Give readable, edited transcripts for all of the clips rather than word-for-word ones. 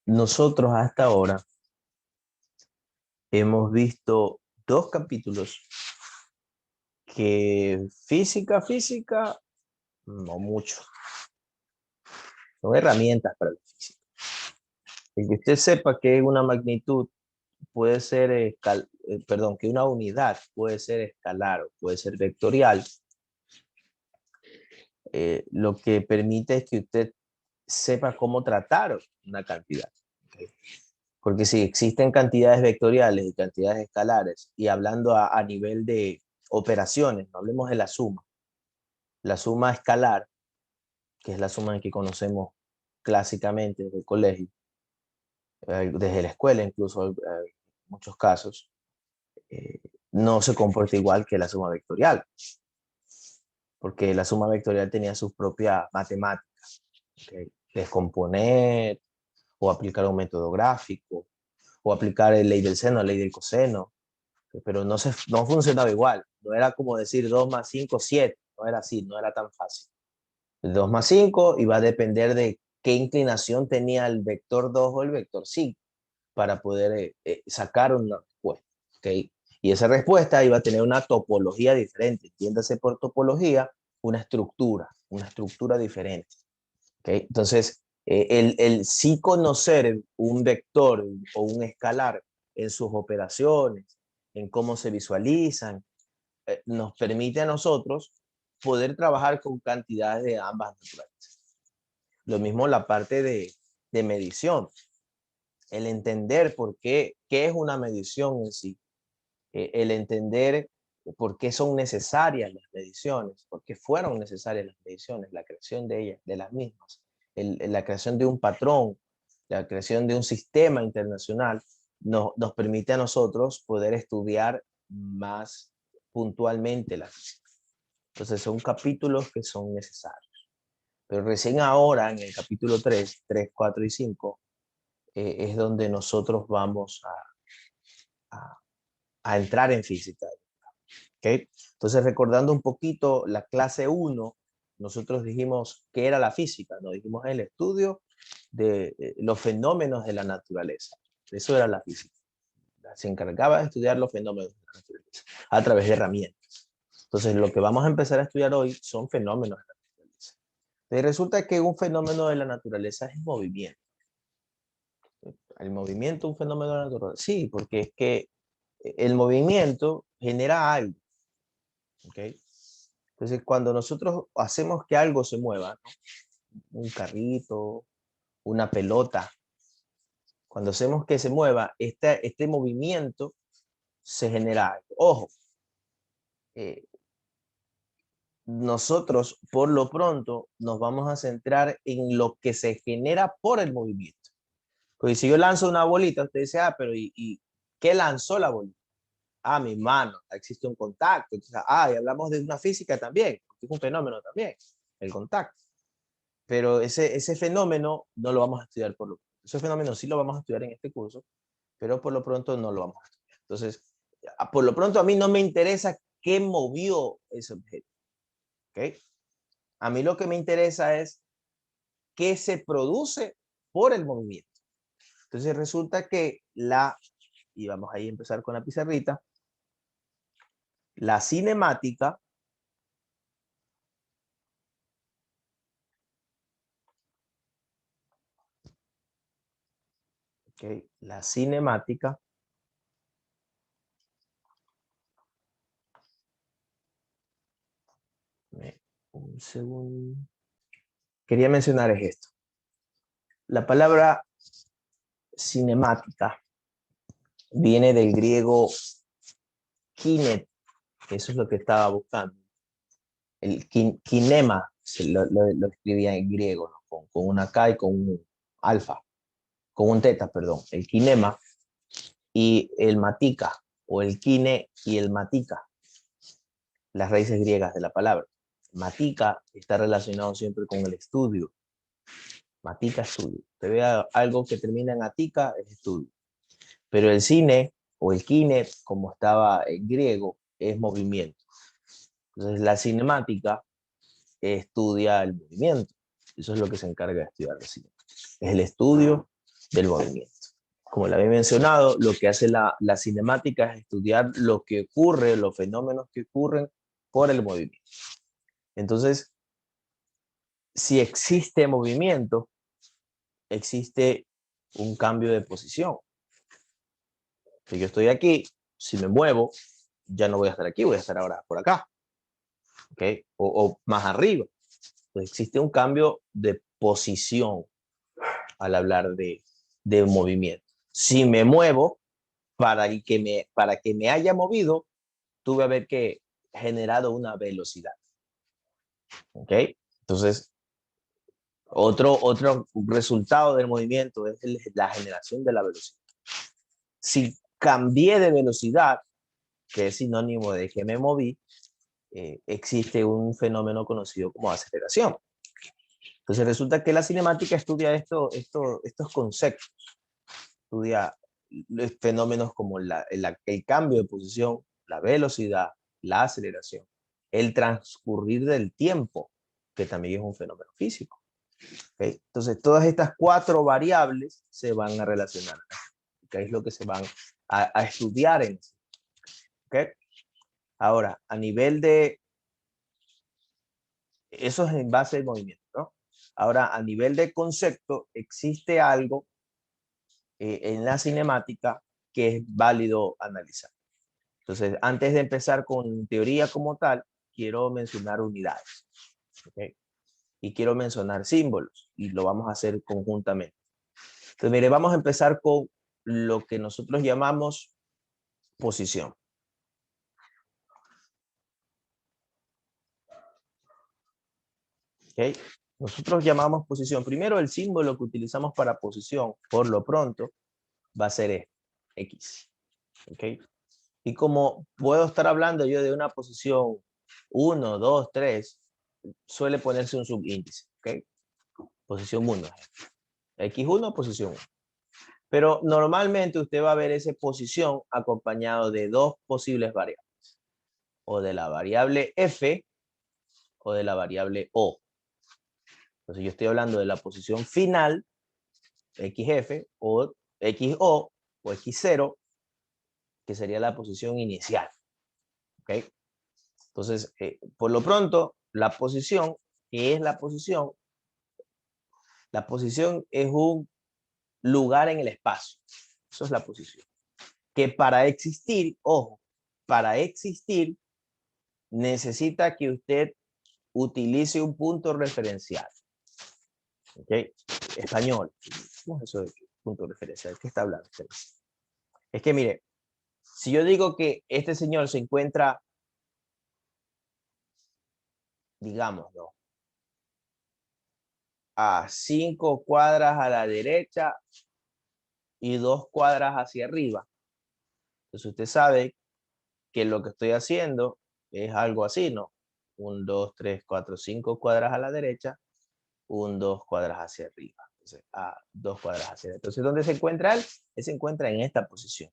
Nosotros hasta ahora hemos visto dos capítulos que física, no mucho. Son herramientas para la física. El que usted sepa que una magnitud puede ser, perdón, que una unidad puede ser escalar o puede ser vectorial, lo que permite es que usted sepa cómo tratar una cantidad. ¿Okay? Porque si existen cantidades vectoriales y cantidades escalares, y hablando a nivel de operaciones, no hablemos de la suma escalar, que es la suma que conocemos clásicamente desde el colegio, desde la escuela incluso, en muchos casos, eh, no se comporta igual que la suma vectorial, porque la suma vectorial tenía sus propias matemáticas, ¿okay? Descomponer, o aplicar un método gráfico, o aplicar ley del seno, ley del coseno, pero no funcionaba igual. No era como decir 2 más 5 7, no era así, no era tan fácil. El 2 más 5 iba a depender de qué inclinación tenía el vector 2 o el vector 5 para poder sacar una respuesta. ¿Okay? Y esa respuesta iba a tener una topología diferente. Entiéndase por topología una estructura diferente. ¿Okay? Entonces, el sí conocer un vector o un escalar en sus operaciones, en cómo se visualizan, nos permite a nosotros poder trabajar con cantidades de ambas naturalezas. Lo mismo la parte de medición, el entender qué es una medición en sí, el entender por qué son necesarias las mediciones, por qué fueron necesarias las mediciones, la creación de ellas, de las mismas, la creación de un patrón, la creación de un sistema internacional, nos permite a nosotros poder estudiar más puntualmente la física. Entonces son capítulos que son necesarios. Pero recién ahora, en el capítulo 3, 4 y 5, es donde nosotros vamos a, a entrar en física. ¿Okay? Entonces, recordando un poquito la clase 1, nosotros dijimos que era la física, ¿no? Dijimos el estudio de los fenómenos de la naturaleza. Eso era la física. Se encargaba de estudiar los fenómenos de la naturaleza a través de herramientas. Entonces, lo que vamos a empezar a estudiar hoy son fenómenos de la naturaleza. Y resulta que un fenómeno de la naturaleza es movimiento. El movimiento, un fenómeno de la naturaleza. Sí, porque es que el movimiento genera algo. ¿Okay? Entonces, cuando nosotros hacemos que algo se mueva, ¿no? Un carrito, una pelota, cuando hacemos que se mueva, este movimiento se genera algo. Ojo, eh, nosotros por lo pronto nos vamos a centrar en lo que se genera por el movimiento. Porque si yo lanzo una bolita, usted dice, pero ¿y qué lanzó la bolita? Mi mano, existe un contacto. Entonces, y hablamos de una física también, es un fenómeno también, el contacto. Pero ese fenómeno no lo vamos a estudiar por lo pronto. Ese fenómeno sí lo vamos a estudiar en este curso, pero por lo pronto no lo vamos a estudiar. Entonces, por lo pronto a mí no me interesa qué movió ese objeto. ¿Okay? A mí lo que me interesa es qué se produce por el movimiento. Entonces resulta que y vamos ahí a empezar con la pizarrita, la cinemática, ¿okay? La cinemática, un segundo, quería mencionar esto. La palabra cinemática viene del griego kinet, eso es lo que estaba buscando. El kinema lo escribía en griego, ¿no? Con una K y con un alfa, con un teta, perdón. El kinema y el matica, o el kine y el matica, las raíces griegas de la palabra. Matica está relacionado siempre con el estudio. Matica, estudio. Te vea algo que termina en atica, es estudio. Pero el cine o el kine, como estaba en griego, es movimiento. Entonces la cinemática estudia el movimiento. Eso es lo que se encarga de estudiar el cine. Es el estudio del movimiento. Como lo había mencionado, lo que hace la cinemática es estudiar lo que ocurre, los fenómenos que ocurren por el movimiento. Entonces, si existe movimiento, existe un cambio de posición. Si yo estoy aquí, si me muevo, ya no voy a estar aquí, voy a estar ahora por acá. ¿Okay? O más arriba. Pues existe un cambio de posición al hablar de movimiento. Si me muevo, para que me haya movido, tuve haber que generado una velocidad. ¿Ok? Entonces, otro resultado del movimiento es la generación de la velocidad. Si cambié de velocidad, que es sinónimo de que me moví, existe un fenómeno conocido como aceleración. Entonces resulta que la cinemática estudia estos conceptos, estudia fenómenos como el cambio de posición, la velocidad, la aceleración, el transcurrir del tiempo, que también es un fenómeno físico. ¿Okay? Entonces todas estas 4 variables se van a relacionar, que es lo que se van a estudiar en sí. ¿Okay? Ahora, a nivel de... Eso es en base al movimiento, ¿no? Ahora, a nivel de concepto, existe algo en la cinemática que es válido analizar. Entonces, antes de empezar con teoría como tal, quiero mencionar unidades. ¿Okay? Y quiero mencionar símbolos, y lo vamos a hacer conjuntamente. Entonces, mire, vamos a empezar con lo que nosotros llamamos posición. ¿Okay? Nosotros llamamos posición. Primero, el símbolo que utilizamos para posición, por lo pronto, va a ser este, X. ¿Okay? Y como puedo estar hablando yo de una posición 1, 2, 3, suele ponerse un subíndice. ¿Okay? Posición 1. X1, posición 1. Pero normalmente usted va a ver esa posición acompañado de 2 posibles variables. O de la variable F o de la variable O. Entonces yo estoy hablando de la posición final, XF, o XO, o X0, que sería la posición inicial. ¿Okay? Entonces, por lo pronto, la posición, ¿qué es la posición? La posición es un lugar en el espacio. Eso es la posición. Que para existir, ojo, para existir, necesita que usted utilice un punto referencial. ¿Ok? Español. ¿Cómo es eso de punto referencial? ¿Qué está hablando? Es que mire, si yo digo que este señor se encuentra, digamos, ¿no?, a 5 cuadras a la derecha y 2 cuadras hacia arriba. Entonces usted sabe que lo que estoy haciendo es algo así, ¿no? 1, 2, 3, 4, 5 cuadras a la derecha, 1, 2 cuadras hacia arriba. Entonces, 2 cuadras hacia arriba. Entonces, ¿dónde se encuentra él? Él se encuentra en esta posición.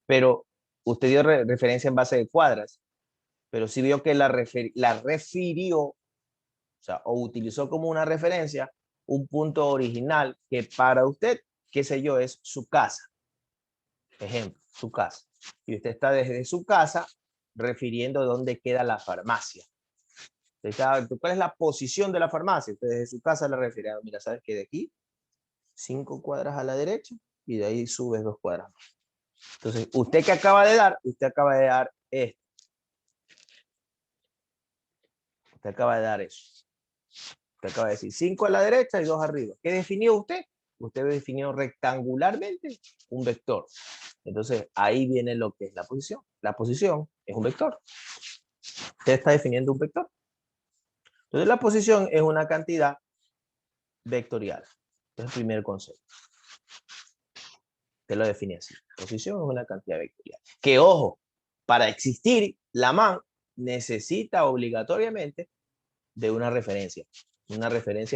Pero usted dio referencia en base de cuadras, pero sí vio que la refirió, o sea, o utilizó como una referencia un punto original que para usted, qué sé yo, es su casa. Ejemplo, su casa. Y usted está desde su casa refiriendo dónde queda la farmacia. ¿Cuál es la posición de la farmacia? Usted desde su casa le refiere, mira, ¿sabes qué? De aquí, 5 cuadras a la derecha y de ahí subes 2 cuadras. Entonces, usted acaba de dar esto. Usted acaba de dar eso. Usted acaba de decir 5 a la derecha y 2 arriba. ¿Qué definió usted? Usted definió rectangularmente un vector. Entonces, ahí viene lo que es la posición. La posición es un vector. Usted está definiendo un vector. Entonces, la posición es una cantidad vectorial. Este es el primer concepto. Usted lo define así. Posición es una cantidad vectorial. Que, ojo, para existir, la man necesita obligatoriamente de una referencia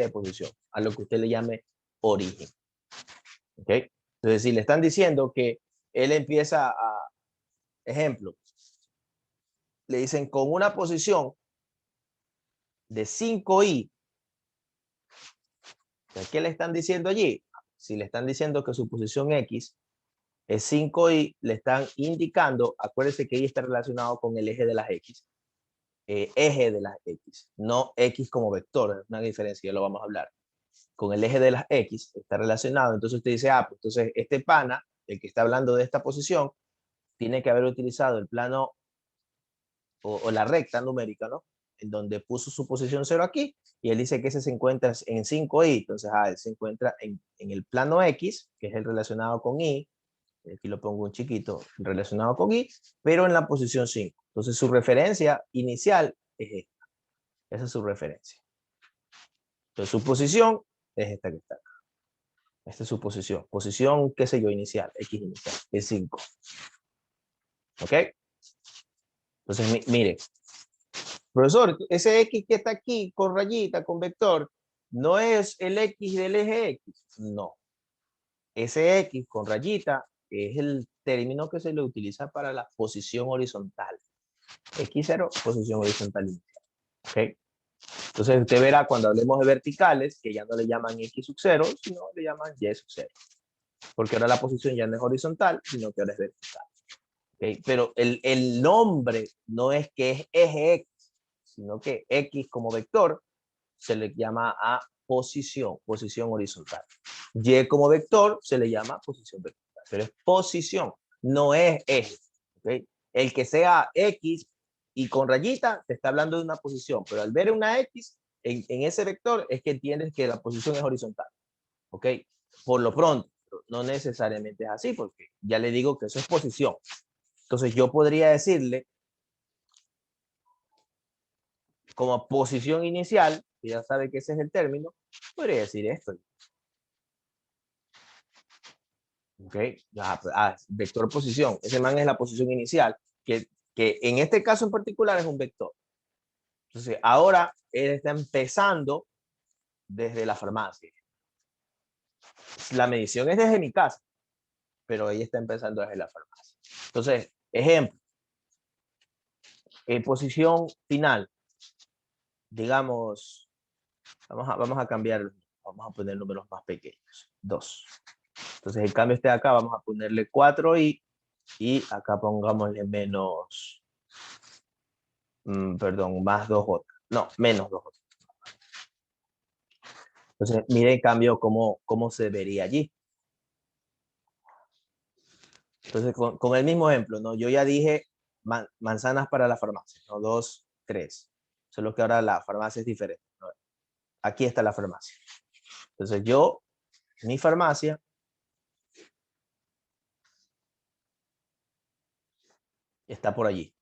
de posición, a lo que usted le llame origen. ¿Ok? Entonces, si le están diciendo que él empieza a, ejemplo, le dicen con una posición de 5i, ¿qué le están diciendo allí? si le están diciendo que su posición X es 5y, le están indicando, acuérdense que Y está relacionado con el eje de las X, eje de las X, no X como vector, es una diferencia, ya lo vamos a hablar. Con el eje de las X está relacionado, entonces usted dice, pues entonces este pana, el que está hablando de esta posición, tiene que haber utilizado el plano o la recta numérica, ¿no? En donde puso su posición 0 aquí, y él dice que ese se encuentra en 5y, entonces él se encuentra en el plano X, que es el relacionado con Y, aquí lo pongo un chiquito, relacionado con Y, pero en la posición 5. Entonces su referencia inicial es esta, esa es su referencia. Entonces su posición es esta que está acá. Esta es su posición, qué sé yo, inicial, X inicial, es 5. ¿Ok? Entonces, mire, profesor, ese X que está aquí con rayita, con vector, ¿no es el X del eje X? No. Ese X con rayita es el término que se le utiliza para la posición horizontal. X0, posición horizontal inicial. ¿Ok? Entonces usted verá cuando hablemos de verticales que ya no le llaman X sub 0, sino le llaman Y sub 0. Porque ahora la posición ya no es horizontal, sino que ahora es vertical. ¿Okay? Pero el nombre no es que es eje X, sino que X como vector se le llama a posición horizontal. Y como vector se le llama posición vertical, pero es posición, no es eje. ¿Okay? El que sea X y con rayita te está hablando de una posición, pero al ver una X en ese vector es que entiendes que la posición es horizontal. ¿Ok? Por lo pronto, no necesariamente es así, porque ya le digo que eso es posición. Entonces yo podría decirle como posición inicial, que ya sabe que ese es el término, podría decir esto. ¿Ok? Vector posición. Ese man es la posición inicial, que en este caso en particular es un vector. Entonces, ahora él está empezando desde la farmacia. La medición es desde mi casa, pero ella está empezando desde la farmacia. Entonces, ejemplo, posición final, digamos, vamos a cambiar, vamos a poner números más pequeños, 2. Entonces el cambio este de acá, vamos a ponerle 4y acá pongámosle menos, perdón, más 2j, no, menos 2j. Entonces mire en cambio cómo se vería allí. Entonces con el mismo ejemplo, ¿no? Yo ya dije manzanas para la farmacia, ¿no? 2, 3. Solo que ahora la farmacia es diferente, ¿no? Aquí está la farmacia. Entonces mi farmacia, está por allí,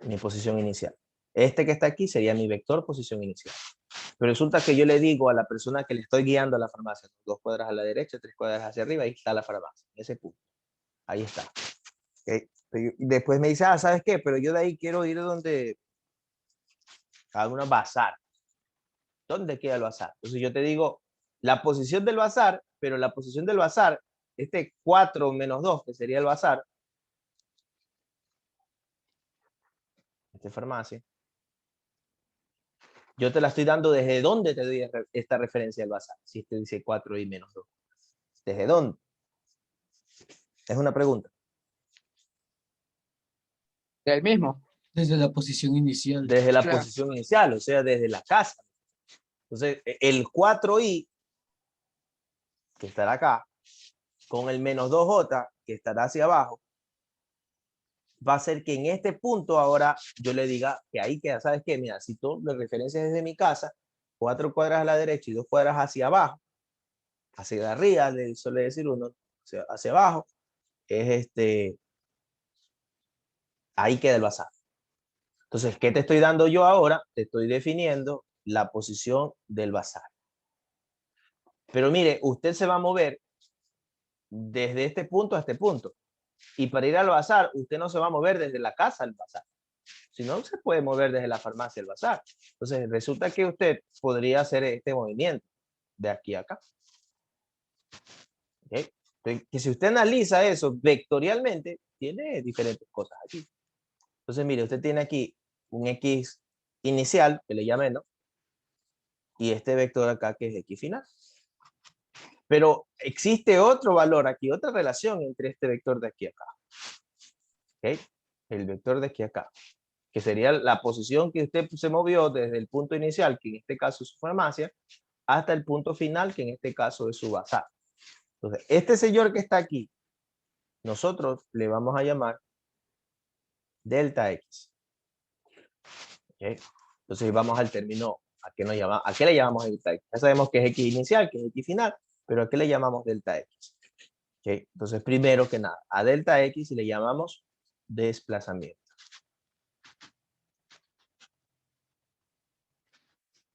mi posición inicial. Este que está aquí sería mi vector posición inicial. Pero resulta que yo le digo a la persona que le estoy guiando a la farmacia, 2 cuadras a la derecha, 3 cuadras hacia arriba, ahí está la farmacia, en ese punto. Ahí está. ¿Okay? Y después me dice, ¿sabes qué? Pero yo de ahí quiero ir donde a una bazar. ¿Dónde queda el bazar? Entonces yo te digo la posición del bazar, pero la posición del bazar, este 4 menos 2, que sería el bazar, esta farmacia, yo te la estoy dando desde dónde te doy esta referencia del bazar, si te dice 4 y menos 2. ¿Desde dónde? Es una pregunta. Del mismo. Desde la posición inicial. Desde la Claro. posición inicial, o sea, desde la casa. Entonces, el 4i, que estará acá, con el menos 2j, que estará hacia abajo, va a ser que en este punto ahora yo le diga que ahí queda, ¿sabes qué? Mira, si tú lo referencias desde mi casa, 4 cuadras a la derecha y 2 cuadras hacia abajo, hacia arriba, le suele decir uno, hacia abajo, es ahí queda el bazar. Entonces, ¿qué te estoy dando yo ahora? Te estoy definiendo la posición del bazar. Pero mire, usted se va a mover desde este punto a este punto. Y para ir al bazar, usted no se va a mover desde la casa al bazar, sino se puede mover desde la farmacia al bazar. Entonces, resulta que usted podría hacer este movimiento de aquí a acá. ¿Okay? Entonces, que si usted analiza eso vectorialmente, tiene diferentes cosas aquí. Entonces, mire, usted tiene aquí un X inicial, que le llamé, ¿no? Y este vector acá, que es X final. Pero existe otro valor aquí, otra relación entre este vector de aquí a acá. ¿Okay? El vector de aquí a acá, que sería la posición que usted se movió desde el punto inicial, que en este caso es su farmacia, hasta el punto final, que en este caso es su bazar. Entonces, este señor que está aquí, nosotros le vamos a llamar delta X. ¿Okay? Entonces vamos al término, ¿a qué le llamamos delta X? Ya sabemos que es X inicial, que es X final, pero ¿a qué le llamamos delta X? ¿Okay? Entonces, primero que nada, a delta X le llamamos desplazamiento.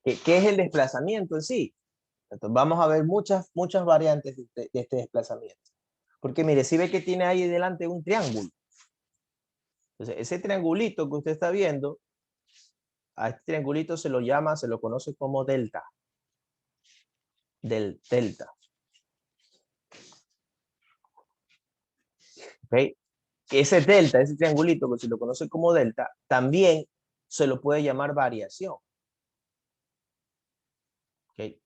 ¿Qué es el desplazamiento en sí? Entonces, vamos a ver muchas variantes de este desplazamiento. Porque mire, si ve que tiene ahí delante un triángulo. Entonces, ese triangulito que usted está viendo, a este triangulito se lo conoce como delta. Del delta. ¿Okay? Ese delta, ese triangulito que se lo conoce como delta, también se lo puede llamar variación. ¿Okay?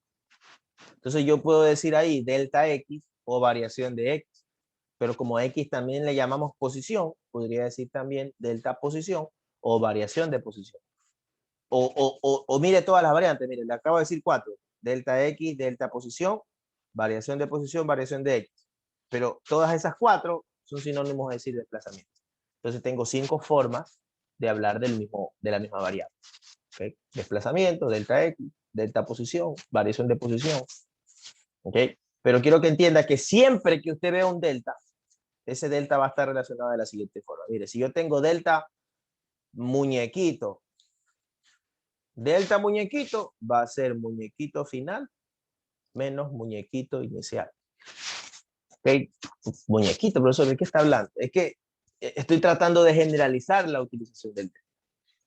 Entonces yo puedo decir ahí delta X o variación de X, pero como X también le llamamos posición, podría decir también delta posición o variación de posición. O mire todas las variantes, mire, le acabo de decir 4, delta X, delta posición, variación de posición, variación de X. Pero todas esas 4 son sinónimos de decir desplazamiento. Entonces tengo 5 formas de hablar de la misma variable. ¿Okay? Desplazamiento, delta X, delta posición, variación de posición. ¿Okay? Pero quiero que entienda que siempre que usted vea un delta, ese delta va a estar relacionado de la siguiente forma. Mire, si yo tengo delta muñequito, delta muñequito va a ser muñequito final menos muñequito inicial. ¿Okay? Muñequito, profesor, ¿de qué está hablando? Es que estoy tratando de generalizar la utilización del delta.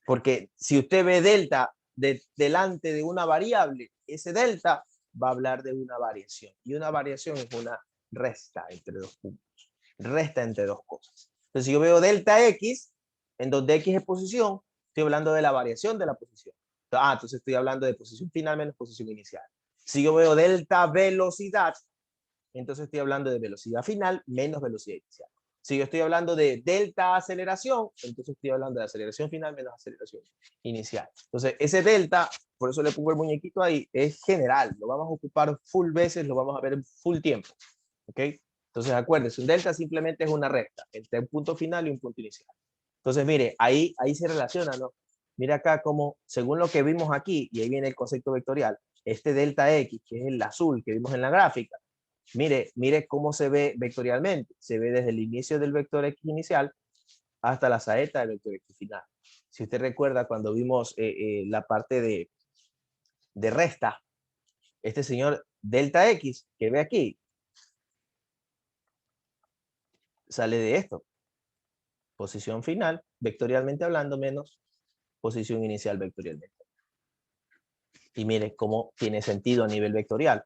Porque si usted ve delta delante de una variable, ese delta va a hablar de una variación. Y una variación es una resta entre dos puntos. Resta entre dos cosas. Entonces, si yo veo delta X, en donde X es posición, estoy hablando de la variación de la posición. Entonces estoy hablando de posición final menos posición inicial. Si yo veo delta velocidad, entonces estoy hablando de velocidad final menos velocidad inicial. Si yo estoy hablando de delta aceleración, entonces estoy hablando de aceleración final menos aceleración inicial. Entonces, ese delta, por eso le pongo el muñequito ahí, es general. Lo vamos a ocupar full veces, lo vamos a ver en full tiempo. ¿Ok? Entonces, acuérdense, un delta simplemente es una recta entre un punto final y un punto inicial. Entonces, mire, ahí se relaciona, ¿no? Mira acá como, según lo que vimos aquí, y ahí viene el concepto vectorial, este delta X, que es el azul que vimos en la gráfica, mire cómo se ve vectorialmente. Se ve desde el inicio del vector X inicial hasta la saeta del vector X final. Si usted recuerda cuando vimos la parte de resta, este señor delta X que ve aquí, sale de esto. Posición final, vectorialmente hablando, menos posición inicial vectorialmente. Y mire cómo tiene sentido a nivel vectorial.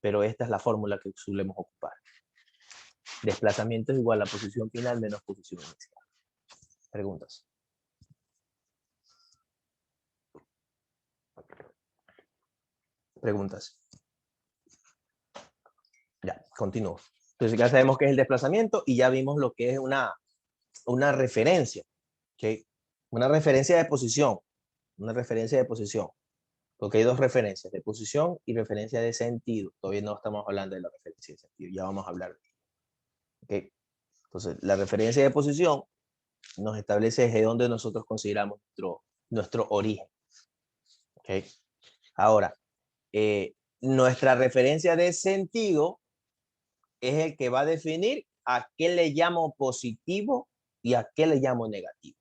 Pero esta es la fórmula que solemos ocupar. Desplazamiento es igual a posición final menos posición inicial. Preguntas. Preguntas. Ya, continúo. Entonces ya sabemos qué es el desplazamiento y ya vimos lo que es una referencia. ¿Okay? Una referencia de posición. Una referencia de posición. Porque hay dos referencias, de posición y referencia de sentido. Todavía no estamos hablando de la referencia de sentido, ya vamos a hablar. ¿Okay? Entonces, la referencia de posición nos establece desde dónde nosotros consideramos nuestro origen. ¿Okay? Ahora, nuestra referencia de sentido es el que va a definir a qué le llamo positivo y a qué le llamo negativo.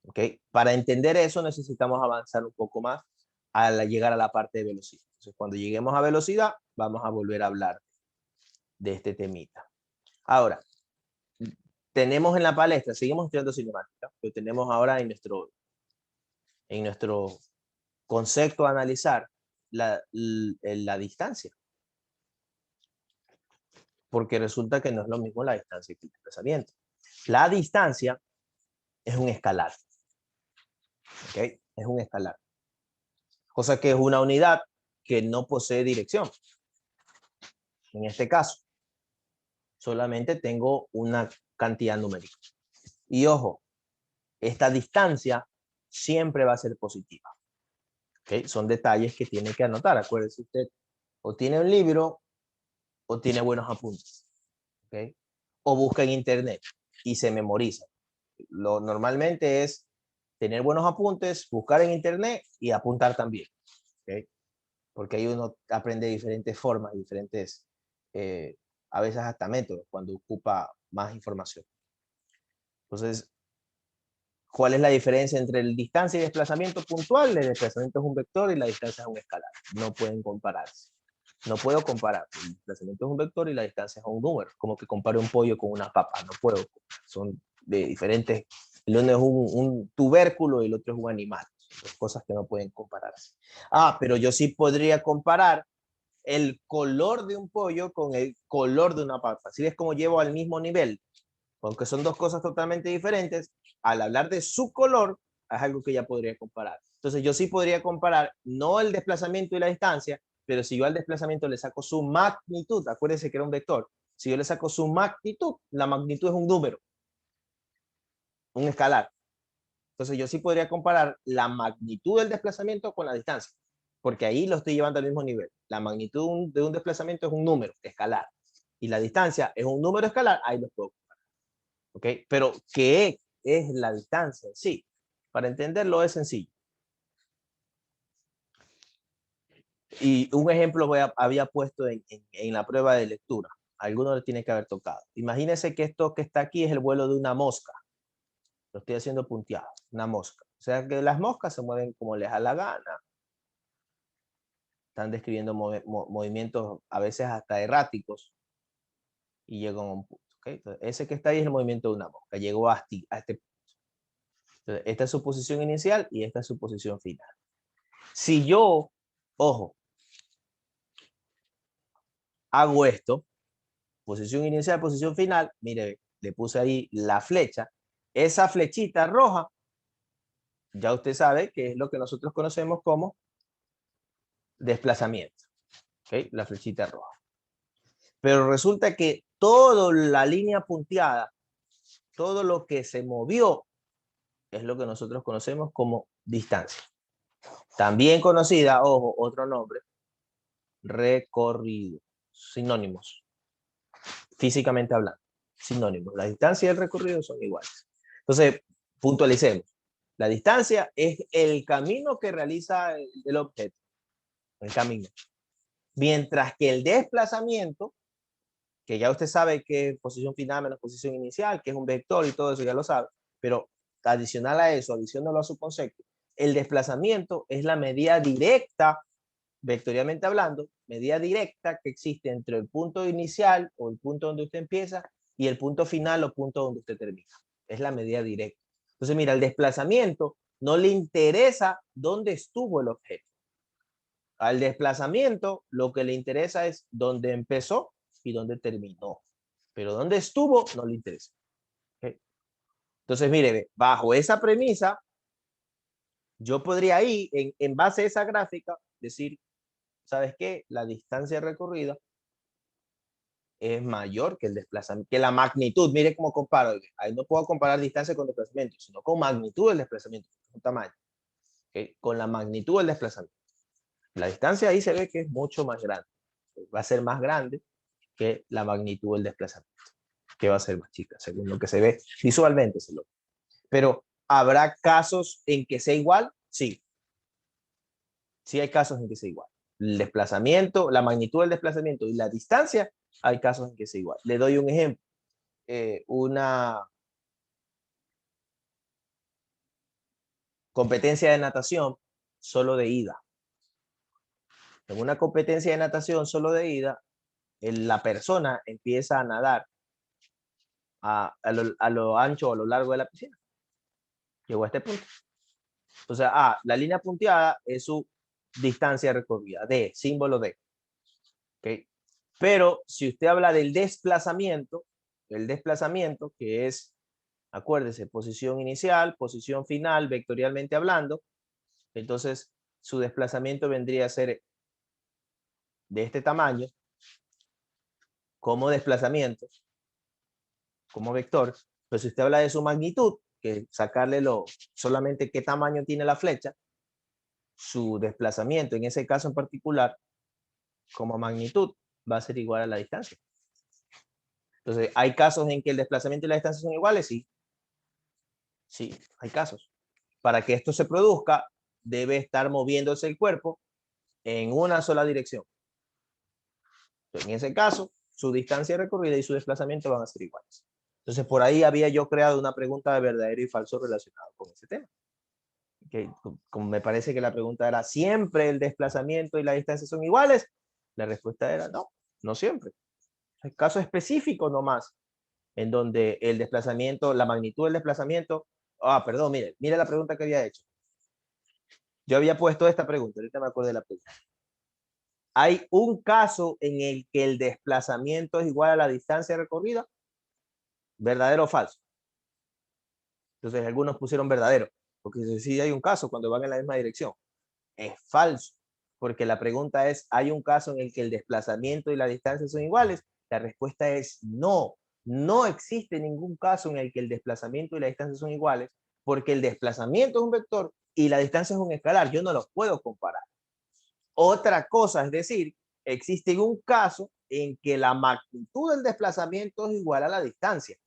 ¿Okay? Para entender eso necesitamos avanzar un poco más al llegar a la parte de velocidad. Entonces, cuando lleguemos a velocidad, vamos a volver a hablar de este temita. Ahora, tenemos en la palestra, seguimos estudiando cinemática, pero tenemos ahora en nuestro concepto a analizar la distancia. Porque resulta que no es lo mismo la distancia que el desplazamiento. La distancia es un escalar. ¿Okay? Es un escalar. Cosa que es una unidad que no posee dirección. En este caso, solamente tengo una cantidad numérica. Y ojo, esta distancia siempre va a ser positiva. ¿Okay? Son detalles que tiene que anotar. Acuérdese usted, o tiene un libro o tiene buenos apuntes. ¿Okay? O busca en internet y se memoriza. Lo normalmente es tener buenos apuntes, buscar en internet y apuntar también. ¿Okay? Porque ahí uno aprende de diferentes formas, diferentes, a veces hasta métodos, cuando ocupa más información. Entonces, ¿cuál es la diferencia entre el distancia y desplazamiento puntual? El desplazamiento es un vector y la distancia es un escalar. No pueden compararse. No puedo comparar. El desplazamiento es un vector y la distancia es un número. Como que compare un pollo con una papa. No puedo. Son de diferentes. El uno es un tubérculo y el otro es un animal. Son cosas que no pueden compararse. Ah, pero yo sí podría comparar el color de un pollo con el color de una papa. Así es como llevo al mismo nivel. Aunque son dos cosas totalmente diferentes, al hablar de su color, es algo que ya podría comparar. Entonces yo sí podría comparar, no el desplazamiento y la distancia, pero si yo al desplazamiento le saco su magnitud, acuérdense que era un vector, si yo le saco su magnitud, la magnitud es un número, un escalar. Entonces yo sí podría comparar la magnitud del desplazamiento con la distancia, porque ahí lo estoy llevando al mismo nivel. La magnitud de un desplazamiento es un número escalar y la distancia es un número escalar, ahí los puedo comparar. ¿Ok? Pero ¿qué es la distancia? Sí, para entenderlo es sencillo. Y un ejemplo había puesto en la prueba de lectura. A alguno le tiene que haber tocado. Imagínense que esto que está aquí es el vuelo de una mosca. Lo estoy haciendo punteado, una mosca. O sea que las moscas se mueven como les da la gana. Están describiendo movimientos a veces hasta erráticos y llegan a un punto. ¿Okay? Entonces, ese que está ahí es el movimiento de una mosca. Llegó a este punto. Entonces, esta es su posición inicial y esta es su posición final. Si yo, ojo, hago esto, posición inicial, posición final, mire, le puse ahí la flecha, esa flechita roja, ya usted sabe que es lo que nosotros conocemos como desplazamiento, ¿okay? La flechita roja. Pero resulta que toda la línea punteada, todo lo que se movió, es lo que nosotros conocemos como distancia. También conocida, ojo, otro nombre, recorrido, sinónimos, físicamente hablando, sinónimos. La distancia y el recorrido son iguales. Entonces, puntualicemos. La distancia es el camino que realiza el objeto, el camino. Mientras que el desplazamiento, que ya usted sabe que es posición final menos posición inicial, que es un vector y todo eso ya lo sabe, pero adicional a eso, adicionándolo a su concepto, el desplazamiento es la medida directa, vectorialmente hablando, medida directa que existe entre el punto inicial o el punto donde usted empieza y el punto final o punto donde usted termina. Es la medida directa. Entonces, mira, el desplazamiento no le interesa dónde estuvo el objeto. Al desplazamiento lo que le interesa es dónde empezó y dónde terminó. Pero dónde estuvo no le interesa. ¿Okay? Entonces, mire, bajo esa premisa, yo podría ahí, en base a esa gráfica, decir, ¿sabes qué? La distancia recorrida es mayor que el desplazamiento, que la magnitud. Mire cómo comparo. Ahí no puedo comparar distancia con desplazamiento, sino con magnitud del desplazamiento, con tamaño. ¿Okay? Con la magnitud del desplazamiento. La distancia ahí se ve que es mucho más grande. Va a ser más grande que la magnitud del desplazamiento, que va a ser más chica, según lo que se ve visualmente. Pero, ¿habrá casos en que sea igual? Sí. Sí hay casos en que sea igual. El desplazamiento, la magnitud del desplazamiento y la distancia, hay casos en que sea igual. Le doy un ejemplo. Una competencia de natación solo de ida. En una competencia de natación solo de ida, la persona empieza a nadar a lo ancho o a lo largo de la piscina. Llegó a este punto. O sea, la línea punteada es su distancia recorrida, D, símbolo D. ¿Okay? Pero si usted habla del desplazamiento, el desplazamiento que es, acuérdese, posición inicial, posición final, vectorialmente hablando, entonces su desplazamiento vendría a ser de este tamaño, como desplazamiento, como vector, pero si usted habla de su magnitud, que sacarle solamente qué tamaño tiene la flecha, su desplazamiento en ese caso en particular, como magnitud, va a ser igual a la distancia. Entonces, ¿hay casos en que el desplazamiento y la distancia son iguales? Sí. Sí, hay casos. Para que esto se produzca, debe estar moviéndose el cuerpo en una sola dirección. Entonces, en ese caso, su distancia recorrida y su desplazamiento van a ser iguales. Entonces, por ahí había yo creado una pregunta de verdadero y falso relacionado con ese tema. Que, como me parece que la pregunta era, ¿siempre el desplazamiento y la distancia son iguales? La respuesta era no, no siempre. Hay casos específicos nomás, en donde el desplazamiento, la magnitud del desplazamiento, perdón, mire la pregunta que había hecho. Yo había puesto esta pregunta, ahorita me acuerdo de la pregunta. ¿Hay un caso en el que el desplazamiento es igual a la distancia recorrida? ¿Verdadero o falso? Entonces algunos pusieron verdadero, porque sí hay un caso cuando van en la misma dirección. Es falso, porque la pregunta es, ¿hay un caso en el que el desplazamiento y la distancia son iguales? La respuesta es no. No existe ningún caso en el que el desplazamiento y la distancia son iguales, porque el desplazamiento es un vector y la distancia es un escalar. Yo no los puedo comparar. Otra cosa es decir, existe un caso en que la magnitud del desplazamiento es igual a la distancia.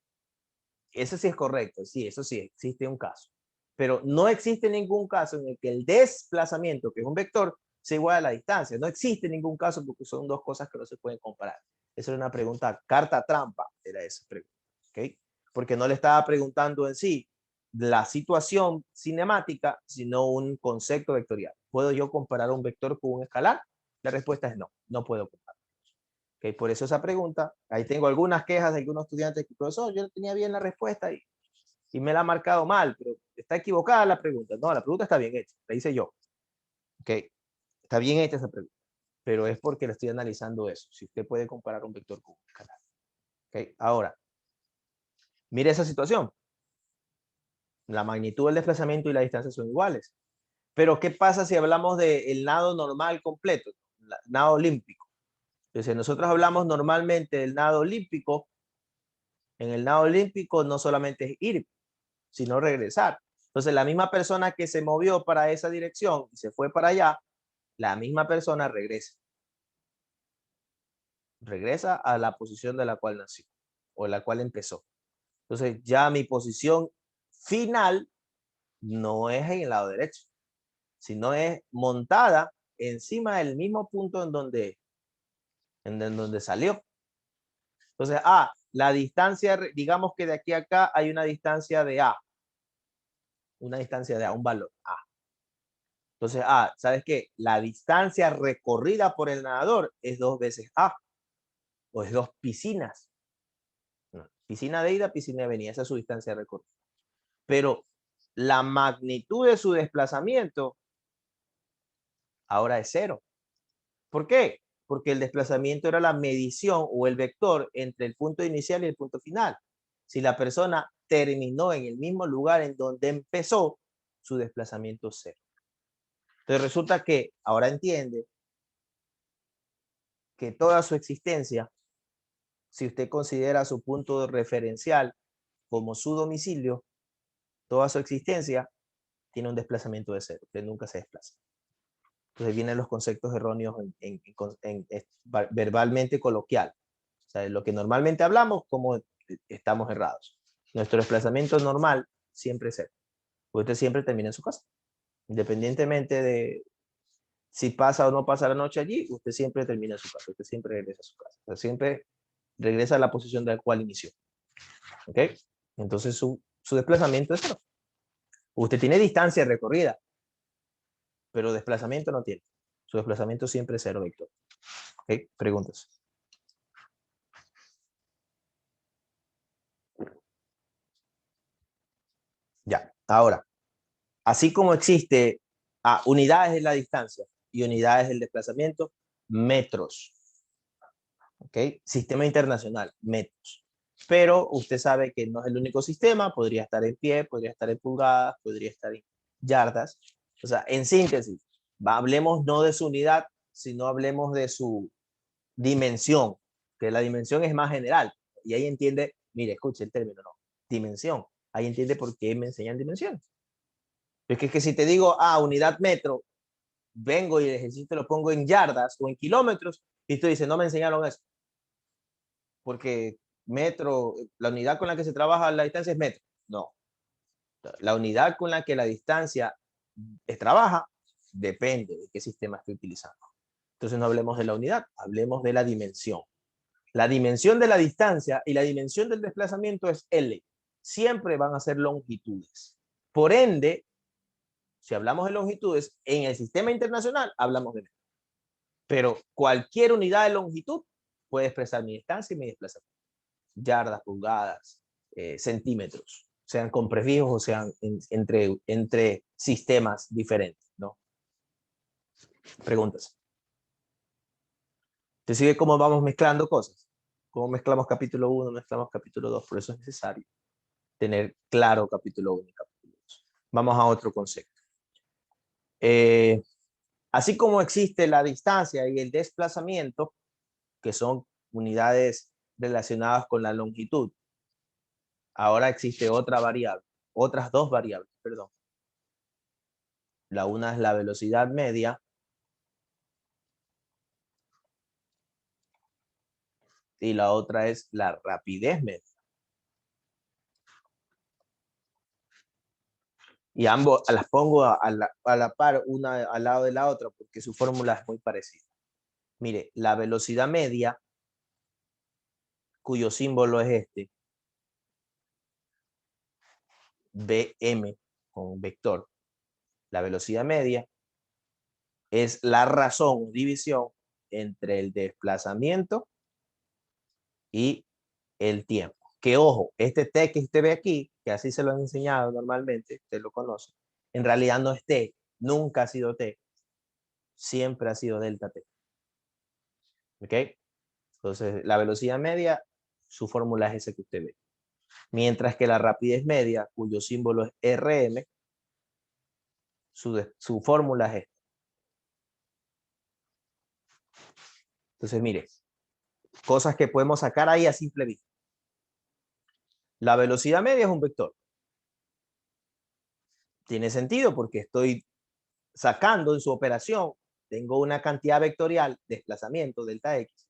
Eso sí es correcto, sí, eso sí, existe un caso. Pero no existe ningún caso en el que el desplazamiento, que es un vector, sea igual a la distancia. No existe ningún caso porque son dos cosas que no se pueden comparar. Esa era una pregunta, carta trampa, era esa pregunta. ¿Okay? Porque no le estaba preguntando en sí la situación cinemática, sino un concepto vectorial. ¿Puedo yo comparar un vector con un escalar? La respuesta es no, no puedo comparar. Okay, por eso esa pregunta, ahí tengo algunas quejas de algunos estudiantes que, profesor, yo tenía bien la respuesta y me la ha marcado mal, pero está equivocada la pregunta. No, la pregunta está bien hecha, la hice yo. Okay, está bien hecha esa pregunta, pero es porque le estoy analizando eso. Si usted puede comparar un vector con un escalar. Okay, ahora, mire esa situación. La magnitud del desplazamiento y la distancia son iguales. Pero ¿qué pasa si hablamos del nado normal completo, nado olímpico? Entonces, nosotros hablamos normalmente del nado olímpico. En el nado olímpico no solamente es ir, sino regresar. Entonces, la misma persona que se movió para esa dirección y se fue para allá, la misma persona regresa. Regresa a la posición de la cual nació o la cual empezó. Entonces, ya mi posición final no es en el lado derecho, sino es montada encima del mismo punto en donde salió. Entonces, la distancia, digamos que de aquí a acá hay una distancia de A, un valor A. Entonces, ¿sabes qué? La distancia recorrida por el nadador es 2 veces A, o es 2 piscinas. No, piscina de ida, piscina de venida, esa es su distancia recorrida. Pero la magnitud de su desplazamiento ahora es 0. ¿Por qué? Porque el desplazamiento era la medición o el vector entre el punto inicial y el punto final. Si la persona terminó en el mismo lugar en donde empezó, su desplazamiento es 0. Entonces resulta que ahora entiende que toda su existencia, si usted considera su punto referencial como su domicilio, toda su existencia tiene un desplazamiento de 0. Usted nunca se desplaza. Entonces vienen los conceptos erróneos verbalmente coloquial. O sea, lo que normalmente hablamos, como estamos errados. Nuestro desplazamiento normal siempre es 0. Usted siempre termina en su casa. Independientemente de si pasa o no pasa la noche allí, usted siempre termina en su casa. Usted siempre regresa a su casa. O sea, siempre regresa a la posición de la cual inició. ¿Ok? Entonces su desplazamiento es 0. Usted tiene distancia recorrida, pero desplazamiento no tiene. Su desplazamiento siempre es 0, Víctor. ¿Ok? Preguntas. Ya, ahora, así como existe unidades de la distancia y unidades del desplazamiento, metros. ¿Ok? Sistema internacional, metros. Pero usted sabe que no es el único sistema, podría estar en pie, podría estar en pulgadas, podría estar en yardas. O sea, en síntesis, hablemos no de su unidad, sino hablemos de su dimensión. que la dimensión es más general. Y ahí entiende, mire, escuche el término, no, dimensión. Ahí entiende por qué me enseñan dimensiones. Es que si te digo, unidad metro, vengo y el ejercicio lo pongo en yardas o en kilómetros, y tú dices, no me enseñaron eso. Porque metro, la unidad con la que se trabaja la distancia es metro. No. La unidad con la que la distancia trabaja depende de qué sistema esté utilizando. Entonces no hablemos de la unidad, hablemos de la dimensión. La dimensión de la distancia y la dimensión del desplazamiento es L. Siempre van a ser longitudes. Por ende, si hablamos de longitudes, en el sistema internacional hablamos de metro. Pero cualquier unidad de longitud puede expresar mi distancia y mi desplazamiento. Yardas, pulgadas, centímetros, sean con prefijos o sean entre sistemas diferentes, ¿no? Preguntas. ¿Te sigue cómo vamos mezclando cosas? ¿Cómo mezclamos capítulo 1, mezclamos capítulo 2? Por eso es necesario tener claro capítulo 1 y capítulo 2. Vamos a otro concepto. Así como existe la distancia y el desplazamiento, que son unidades relacionadas con la longitud, ahora existe otra variable, otras dos variables, perdón. La una es la velocidad media y la otra es la rapidez media. Y ambos las pongo a la par, una al lado de la otra, porque su fórmula es muy parecida. Mire, la velocidad media, cuyo símbolo es este, Vm con vector, la velocidad media es la razón o división entre el desplazamiento y el tiempo. Que ojo, este T que usted ve aquí, que así se lo han enseñado normalmente, usted lo conoce, en realidad no es T, nunca ha sido T, siempre ha sido delta T. ¿Ok? Entonces, la velocidad media, su fórmula es esa que usted ve. Mientras que la rapidez media, cuyo símbolo es Rm, su fórmula es esta. Entonces, mire, cosas que podemos sacar ahí a simple vista. La velocidad media es un vector. Tiene sentido porque estoy sacando en su operación, tengo una cantidad vectorial, desplazamiento, delta x,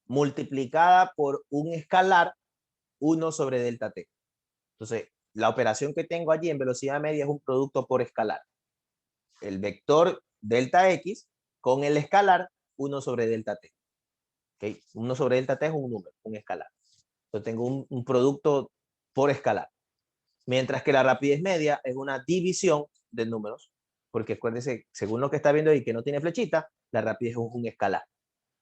multiplicada por un escalar 1 sobre delta t. Entonces, la operación que tengo allí en velocidad media es un producto por escalar. El vector delta x con el escalar 1 sobre delta t. ¿Okay? 1 sobre delta t es un número, un escalar. Entonces tengo un producto por escalar. Mientras que la rapidez media es una división de números, porque acuérdense, según lo que está viendo ahí, que no tiene flechita, la rapidez es un escalar.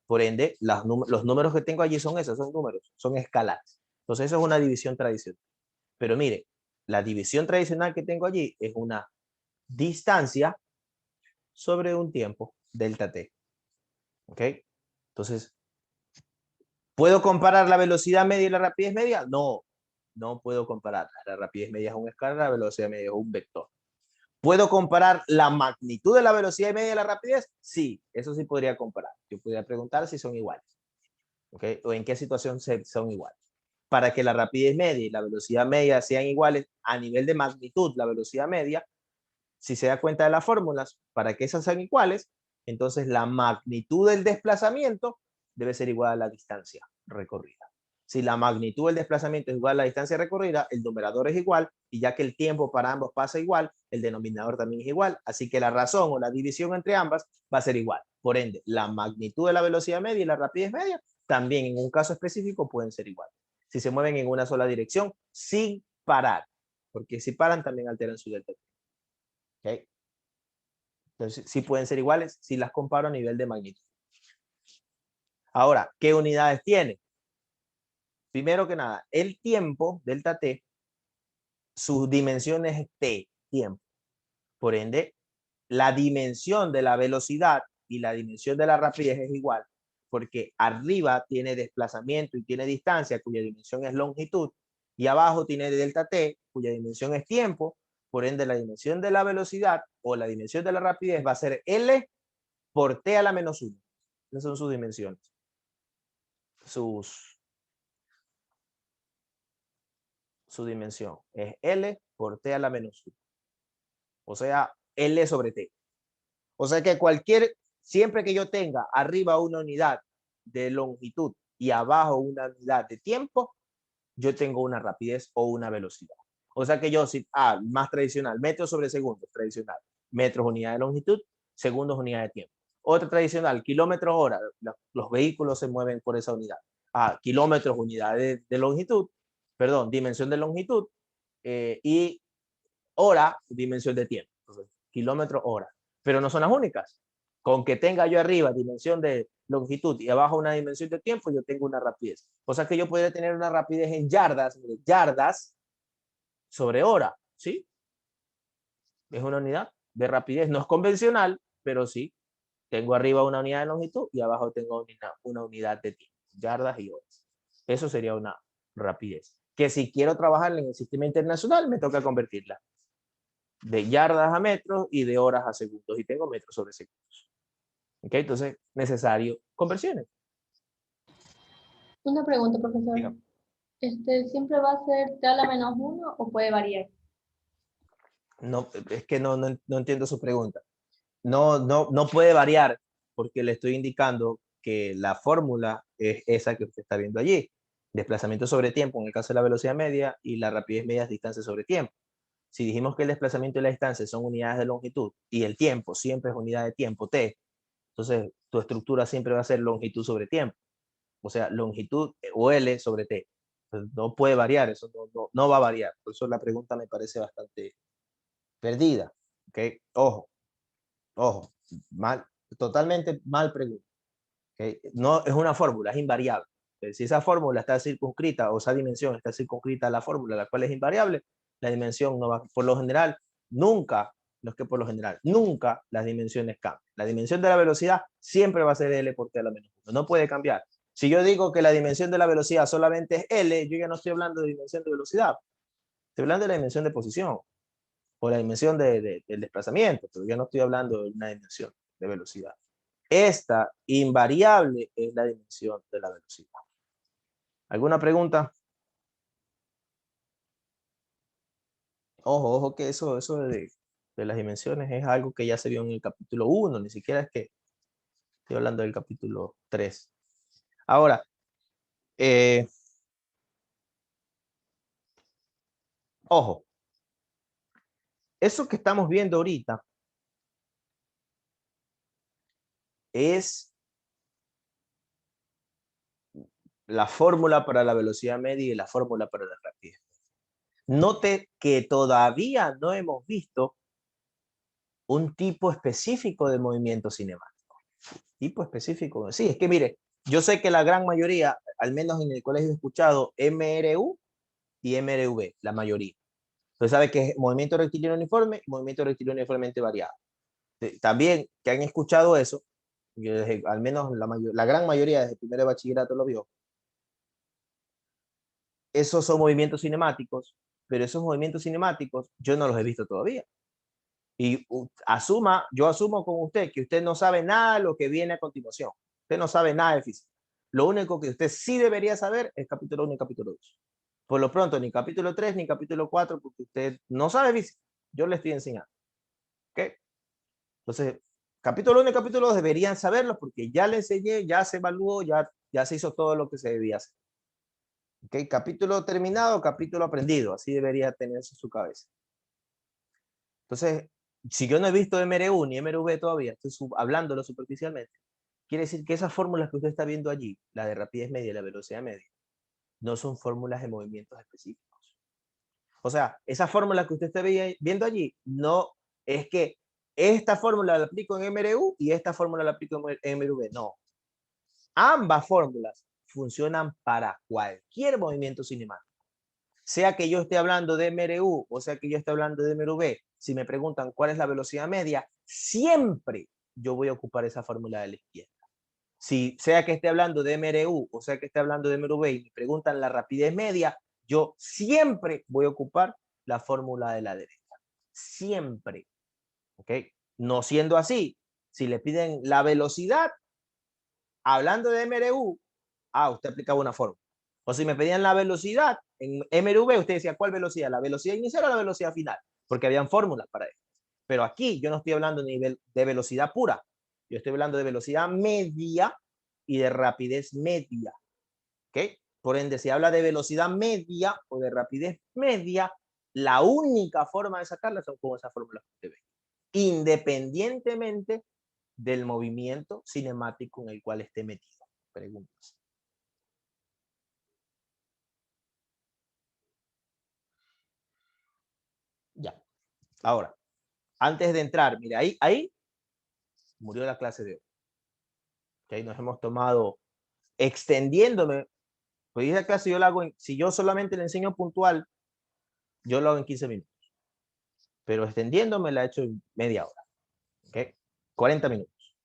Por ende, los números que tengo allí son esos, son números, son escalares. Entonces eso es una división tradicional. Pero mire, la división tradicional que tengo allí es una distancia sobre un tiempo, delta t. ¿Ok? Entonces, ¿puedo comparar la velocidad media y la rapidez media? No, no puedo comparar. La rapidez media es un escalar, la velocidad media es un vector. ¿Puedo comparar la magnitud de la velocidad media y la rapidez? Sí, eso sí podría comparar. Yo podría preguntar si son iguales. ¿Ok? O en qué situación son iguales. Para que la rapidez media y la velocidad media sean iguales a nivel de magnitud, la velocidad media, si se da cuenta de las fórmulas, para que esas sean iguales, entonces la magnitud del desplazamiento debe ser igual a la distancia recorrida. Si la magnitud del desplazamiento es igual a la distancia recorrida, el numerador es igual, y ya que el tiempo para ambos pasa igual, el denominador también es igual, así que la razón o la división entre ambas va a ser igual. Por ende, la magnitud de la velocidad media y la rapidez media también en un caso específico pueden ser iguales. Si se mueven en una sola dirección sin parar, porque si paran también alteran su delta. ¿Okay? Entonces, sí pueden ser iguales si las comparo a nivel de magnitud. Ahora, ¿qué unidades tiene? Primero que nada, el tiempo, delta t, sus dimensiones es t, tiempo. Por ende, la dimensión de la velocidad y la dimensión de la rapidez es igual, porque arriba tiene desplazamiento y tiene distancia, cuya dimensión es longitud, y abajo tiene delta t, cuya dimensión es tiempo. Por ende, la dimensión de la velocidad o la dimensión de la rapidez va a ser L por t a la menos 1. Esas son sus dimensiones. su dimensión. Es L por T a la menos 1. O sea, L sobre T. O sea que siempre que yo tenga arriba una unidad de longitud y abajo una unidad de tiempo, yo tengo una rapidez o una velocidad. O sea que yo, más tradicional, metros sobre segundos, tradicional. Metros, unidad de longitud, segundos, unidad de tiempo. Otra tradicional, kilómetros hora. Los vehículos se mueven por esa unidad. Kilómetros, unidad de longitud, perdón, dimensión de longitud, y hora, dimensión de tiempo. Entonces, kilómetros hora. Pero no son las únicas. Con que tenga yo arriba dimensión de longitud y abajo una dimensión de tiempo, yo tengo una rapidez. O sea que yo podría tener una rapidez en yardas, yardas sobre hora, ¿sí? Es una unidad de rapidez. No es convencional, pero sí. Tengo arriba una unidad de longitud y abajo tengo una unidad de tiempo, yardas y horas. Eso sería una rapidez. Que si quiero trabajar en el sistema internacional, me toca convertirla de yardas a metros y de horas a segundos. Y tengo metros sobre segundos. ¿Ok? Entonces, necesario conversiones. Una pregunta, profesor. Dígame. ¿Siempre va a ser T a la menos 1 o puede variar? No, es que no entiendo su pregunta. No puede variar porque le estoy indicando que la fórmula es esa que usted está viendo allí. Desplazamiento sobre tiempo en el caso de la velocidad media y la rapidez media es distancia sobre tiempo. Si dijimos que el desplazamiento y la distancia son unidades de longitud y el tiempo siempre es unidad de tiempo, t, entonces tu estructura siempre va a ser longitud sobre tiempo. O sea, longitud o L sobre t. Entonces, no puede variar, eso no va a variar. Por eso la pregunta me parece bastante perdida. ¿Okay? Ojo, totalmente mal pregunta. ¿Okay? No es una fórmula, es invariable. Si esa fórmula está circunscrita o esa dimensión está circunscrita a la fórmula, la cual es invariable, la dimensión no va, por lo general, nunca, no es que por lo general, nunca las dimensiones cambian. La dimensión de la velocidad siempre va a ser L por T a la menos 1, no puede cambiar. Si yo digo que la dimensión de la velocidad solamente es L, yo ya no estoy hablando de dimensión de velocidad, estoy hablando de la dimensión de posición o la dimensión del desplazamiento, pero yo no estoy hablando de una dimensión de velocidad. Esta invariable es la dimensión de la velocidad. ¿Alguna pregunta? Ojo que eso de las dimensiones es algo que ya se vio en el capítulo 1, ni siquiera es que estoy hablando del capítulo 3. Ahora, ojo, eso que estamos viendo ahorita es la fórmula para la velocidad media y la fórmula para la rapidez. Note que todavía no hemos visto un tipo específico de movimiento cinemático. Tipo específico. Sí, es que mire, yo sé que la gran mayoría, al menos en el colegio he escuchado MRU y MRV, la mayoría. Entonces sabe que es movimiento rectilíneo uniforme y movimiento rectilíneo uniformemente variado. También que han escuchado eso, al menos la gran mayoría desde el primer de bachillerato lo vio. Esos son movimientos cinemáticos, pero esos movimientos cinemáticos yo no los he visto todavía. Y yo asumo con usted que usted no sabe nada de lo que viene a continuación. Usted no sabe nada de física. Lo único que usted sí debería saber es capítulo 1 y capítulo 2. Por lo pronto, ni capítulo 3 ni capítulo 4, porque usted no sabe física. Yo le estoy enseñando. ¿Ok? Entonces, capítulo 1 y capítulo 2 deberían saberlo porque ya le enseñé, ya se evaluó, ya se hizo todo lo que se debía hacer. ¿Ok? Capítulo terminado, capítulo aprendido. Así debería tenerse en su cabeza. Entonces, si yo no he visto MRU ni MRV todavía, estoy hablándolo superficialmente, quiere decir que esas fórmulas que usted está viendo allí, la de rapidez media y la velocidad media, no son fórmulas de movimientos específicos. O sea, esa fórmula que usted está viendo allí, no es que esta fórmula la aplico en MRU y esta fórmula la aplico en MRV. No. Ambas fórmulas funcionan para cualquier movimiento cinemático. Sea que yo esté hablando de MRU o sea que yo esté hablando de MRV, si me preguntan cuál es la velocidad media, siempre yo voy a ocupar esa fórmula de la izquierda. Si sea que esté hablando de MRU o sea que esté hablando de MRV y me preguntan la rapidez media, yo siempre voy a ocupar la fórmula de la derecha. Siempre. ¿Ok? No siendo así, si le piden la velocidad, hablando de MRU, usted aplicaba una fórmula. O si me pedían la velocidad en MRV, usted decía, ¿cuál velocidad? ¿La velocidad inicial o la velocidad final? Porque habían fórmulas para eso. Pero aquí yo no estoy hablando de velocidad pura. Yo estoy hablando de velocidad media y de rapidez media. ¿Ok? Por ende, si habla de velocidad media o de rapidez media, la única forma de sacarla son con esas fórmulas que usted ve. Independientemente del movimiento cinemático en el cual esté metido. Preguntas. Ya. Ahora, antes de entrar, mira, ahí murió la clase de hoy. Okay, nos hemos tomado, extendiéndome, pues esa clase yo la hago, si yo solamente le enseño puntual, yo lo hago en 15 minutos. Pero extendiéndome la he hecho en media hora. ¿Okay? 40 minutos.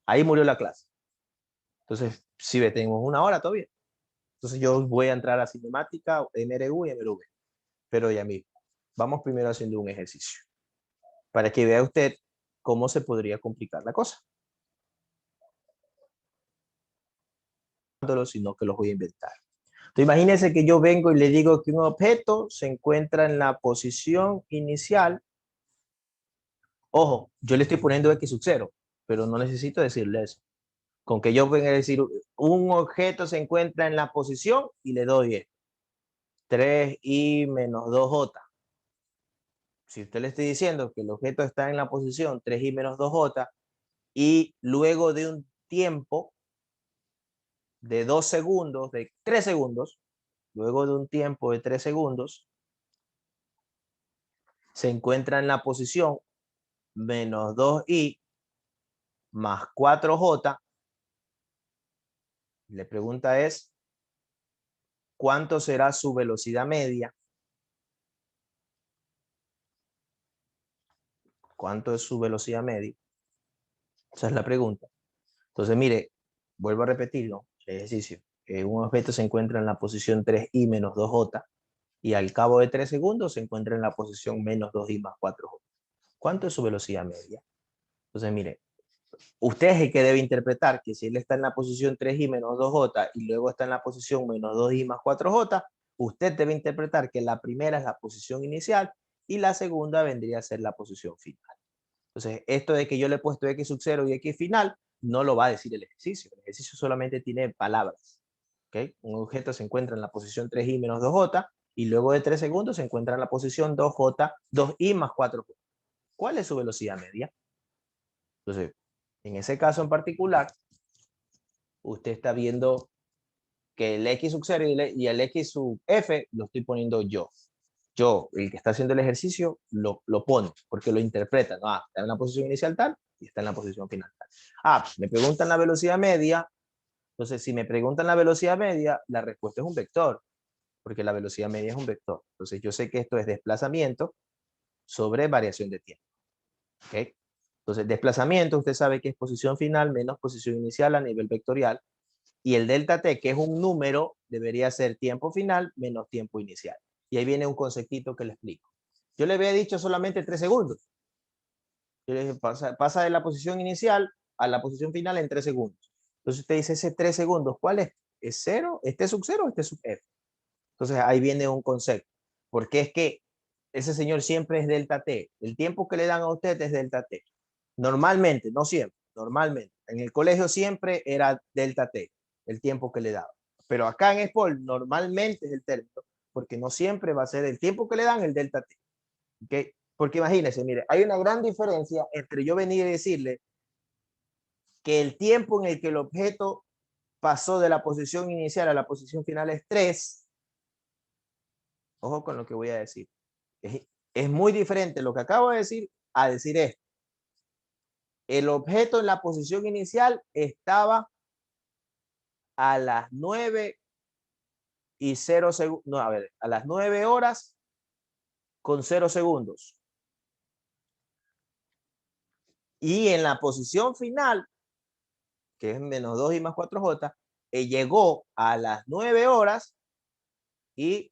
Ahí murió la clase. Entonces, si tenemos una hora todavía. Entonces yo voy a entrar a cinemática, MRU y MRV. Pero ya mismo, vamos primero haciendo un ejercicio. Para que vea usted cómo se podría complicar la cosa. Sino que los voy a inventar. Entonces, imagínense que yo vengo y le digo que un objeto se encuentra en la posición inicial. Ojo, yo le estoy poniendo X sub 0, pero no necesito decirle eso. Con que yo venga a decir un objeto se encuentra en la posición y le doy 3i menos 2j. Si usted le estoy diciendo que el objeto está en la posición 3i menos 2j y luego de un tiempo de 2 segundos, de 3 segundos, luego de un tiempo de 3 segundos, se encuentra en la posición menos 2i más 4j. La pregunta es, ¿cuánto será su velocidad media? ¿Cuánto es su velocidad media? Esa es la pregunta. Entonces, mire, vuelvo a repetirlo, el ejercicio. Un objeto se encuentra en la posición 3i menos 2j y al cabo de 3 segundos se encuentra en la posición menos 2i más 4j. ¿Cuánto es su velocidad media? Entonces, mire, usted es el que debe interpretar que si él está en la posición 3i menos 2j y luego está en la posición menos 2i más 4j, usted debe interpretar que la primera es la posición inicial y la segunda vendría a ser la posición final. Entonces, esto de que yo le he puesto x sub 0 y x final, no lo va a decir el ejercicio. El ejercicio solamente tiene palabras. ¿Okay? Un objeto se encuentra en la posición 3i menos 2j y luego de 3 segundos se encuentra en la posición 2i más 4j. ¿Cuál es su velocidad media? Entonces, en ese caso en particular, usted está viendo que el x sub 0 y el x sub f lo estoy poniendo yo. Yo, el que está haciendo el ejercicio, lo pone, porque lo interpreta. ¿No? Está en la posición inicial tal y está en la posición final tal. Me preguntan la velocidad media. Entonces, si me preguntan la velocidad media, la respuesta es un vector, porque la velocidad media es un vector. Entonces, yo sé que esto es desplazamiento sobre variación de tiempo. ¿Okay? Entonces, desplazamiento, usted sabe que es posición final menos posición inicial a nivel vectorial. Y el delta t, que es un número, debería ser tiempo final menos tiempo inicial. Y ahí viene un conceptito que le explico. Yo le había dicho solamente 3 segundos. Yo le dije, pasa de la posición inicial a la posición final en 3 segundos. Entonces usted dice, ese 3 segundos, ¿cuál es? ¿Es 0? ¿Este sub 0 o este sub f? Entonces ahí viene un concepto. Porque es que ese señor siempre es delta t. El tiempo que le dan a usted es delta t. Normalmente, no siempre, normalmente. En el colegio siempre era delta t, el tiempo que le daba. Pero acá en SPOL normalmente es el término, porque no siempre va a ser el tiempo que le dan el delta t. ¿Okay? Porque imagínense, mire, hay una gran diferencia entre yo venir y decirle que el tiempo en el que el objeto pasó de la posición inicial a la posición final es 3. Ojo con lo que voy a decir. Es muy diferente lo que acabo de decir a decir esto. El objeto en la posición inicial estaba a las 9 y 0 segundos, no, a ver, a las 9 horas con 0 segundos. Y en la posición final, que es menos 2 y más 4j, llegó a las 9 horas y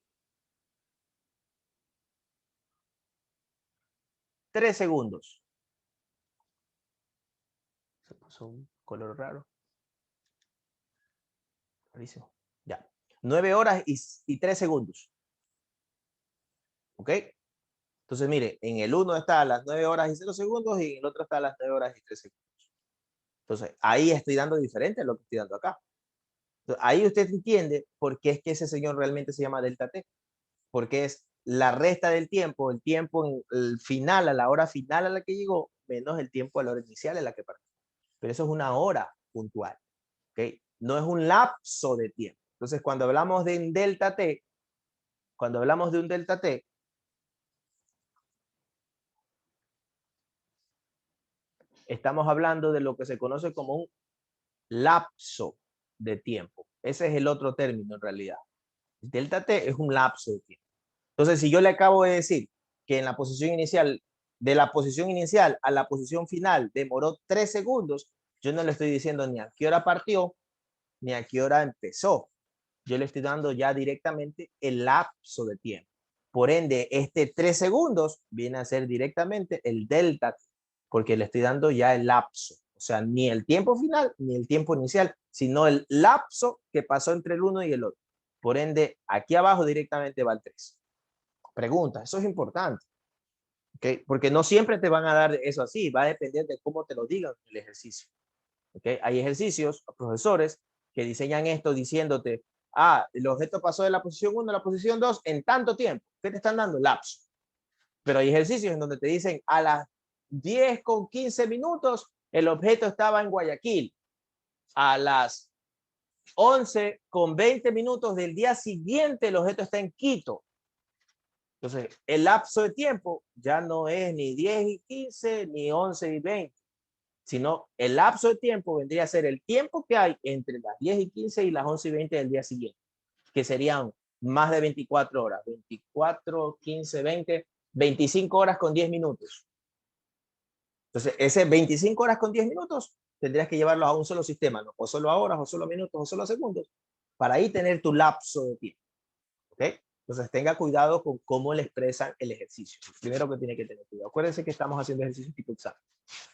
3 segundos. Se puso un color raro. Clarísimo. Ya. 9 horas y 3 segundos. ¿Ok? Entonces, mire, en el uno está a las 9 horas y 0 segundos y en el otro está a las 9 horas y 3 segundos. Entonces, ahí estoy dando diferente a lo que estoy dando acá. Entonces, ahí usted entiende por qué es que ese señor realmente se llama delta T. Porque es la resta del tiempo, el tiempo en el final, a la hora final a la que llegó, menos el tiempo a la hora inicial en la que partió. Pero eso es una hora puntual. ¿Ok? No es un lapso de tiempo. Entonces, cuando hablamos de un delta T, estamos hablando de lo que se conoce como un lapso de tiempo. Ese es el otro término en realidad. Delta T es un lapso de tiempo. Entonces, si yo le acabo de decir que en la posición inicial, de la posición inicial a la posición final demoró 3 segundos, yo no le estoy diciendo ni a qué hora partió, ni a qué hora empezó. Yo le estoy dando ya directamente el lapso de tiempo. Por ende, este 3 segundos viene a ser directamente el delta, porque le estoy dando ya el lapso. O sea, ni el tiempo final, ni el tiempo inicial, sino el lapso que pasó entre el uno y el otro. Por ende, aquí abajo directamente va el 3. Pregunta, eso es importante. ¿Okay? Porque no siempre te van a dar eso así, va a depender de cómo te lo digan en el ejercicio. ¿Okay? Hay ejercicios, profesores, que diseñan esto diciéndote, el objeto pasó de la posición 1 a la posición 2 en tanto tiempo. ¿Qué te están dando? Lapso. Pero hay ejercicios en donde te dicen, a las 10:15 el objeto estaba en Guayaquil. A las 11:20 del día siguiente el objeto está en Quito. Entonces, el lapso de tiempo ya no es ni 10:15 ni 11:20, sino el lapso de tiempo vendría a ser el tiempo que hay entre las 10:15 y las 11:20 del día siguiente, que serían más de 24 horas, 24, 15, 20, 25 horas con 10 minutos. Entonces, ese 25 horas con 10 minutos tendrías que llevarlo a un solo sistema, ¿no? O solo a horas, o solo a minutos, o solo a segundos, para ahí tener tu lapso de tiempo. ¿Ok? Entonces, tenga cuidado con cómo le expresan el ejercicio. Primero que tiene que tener cuidado. Acuérdense que estamos haciendo ejercicios tipo examen.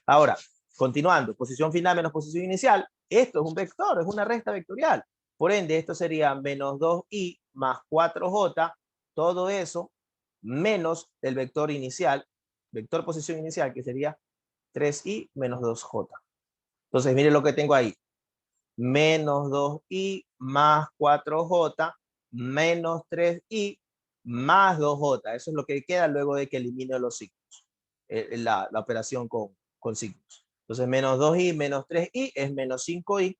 Ahora, continuando, posición final menos posición inicial. Esto es un vector, es una resta vectorial. Por ende, esto sería menos 2i más 4j, todo eso menos el vector inicial, vector posición inicial, que sería 3i menos 2j. Entonces, mire lo que tengo ahí. Menos 2i más 4j menos 3i más 2j. Eso es lo que queda luego de que elimine los signos. La operación con signos. Entonces, menos 2i menos 3i es menos 5i.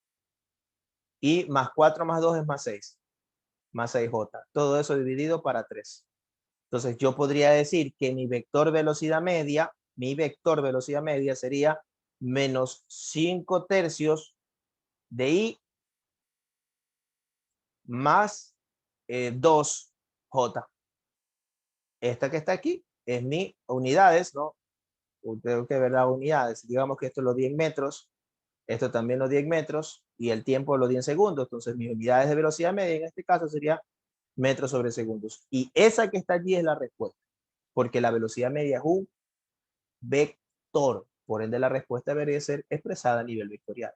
Y más 4 más 2 es más 6. Más 6j. Todo eso dividido para 3. Entonces, yo podría decir que mi vector velocidad media sería menos 5 tercios de i más 2j. Esta que está aquí es mi unidades, ¿no? Tengo que ver las unidades. Digamos que esto es los 10 metros, esto también los 10 metros y el tiempo los 10 segundos. Entonces, mis unidades de velocidad media en este caso sería metros sobre segundos. Y esa que está allí es la respuesta, porque la velocidad media es un vector. Por ende, la respuesta debería ser expresada a nivel vectorial.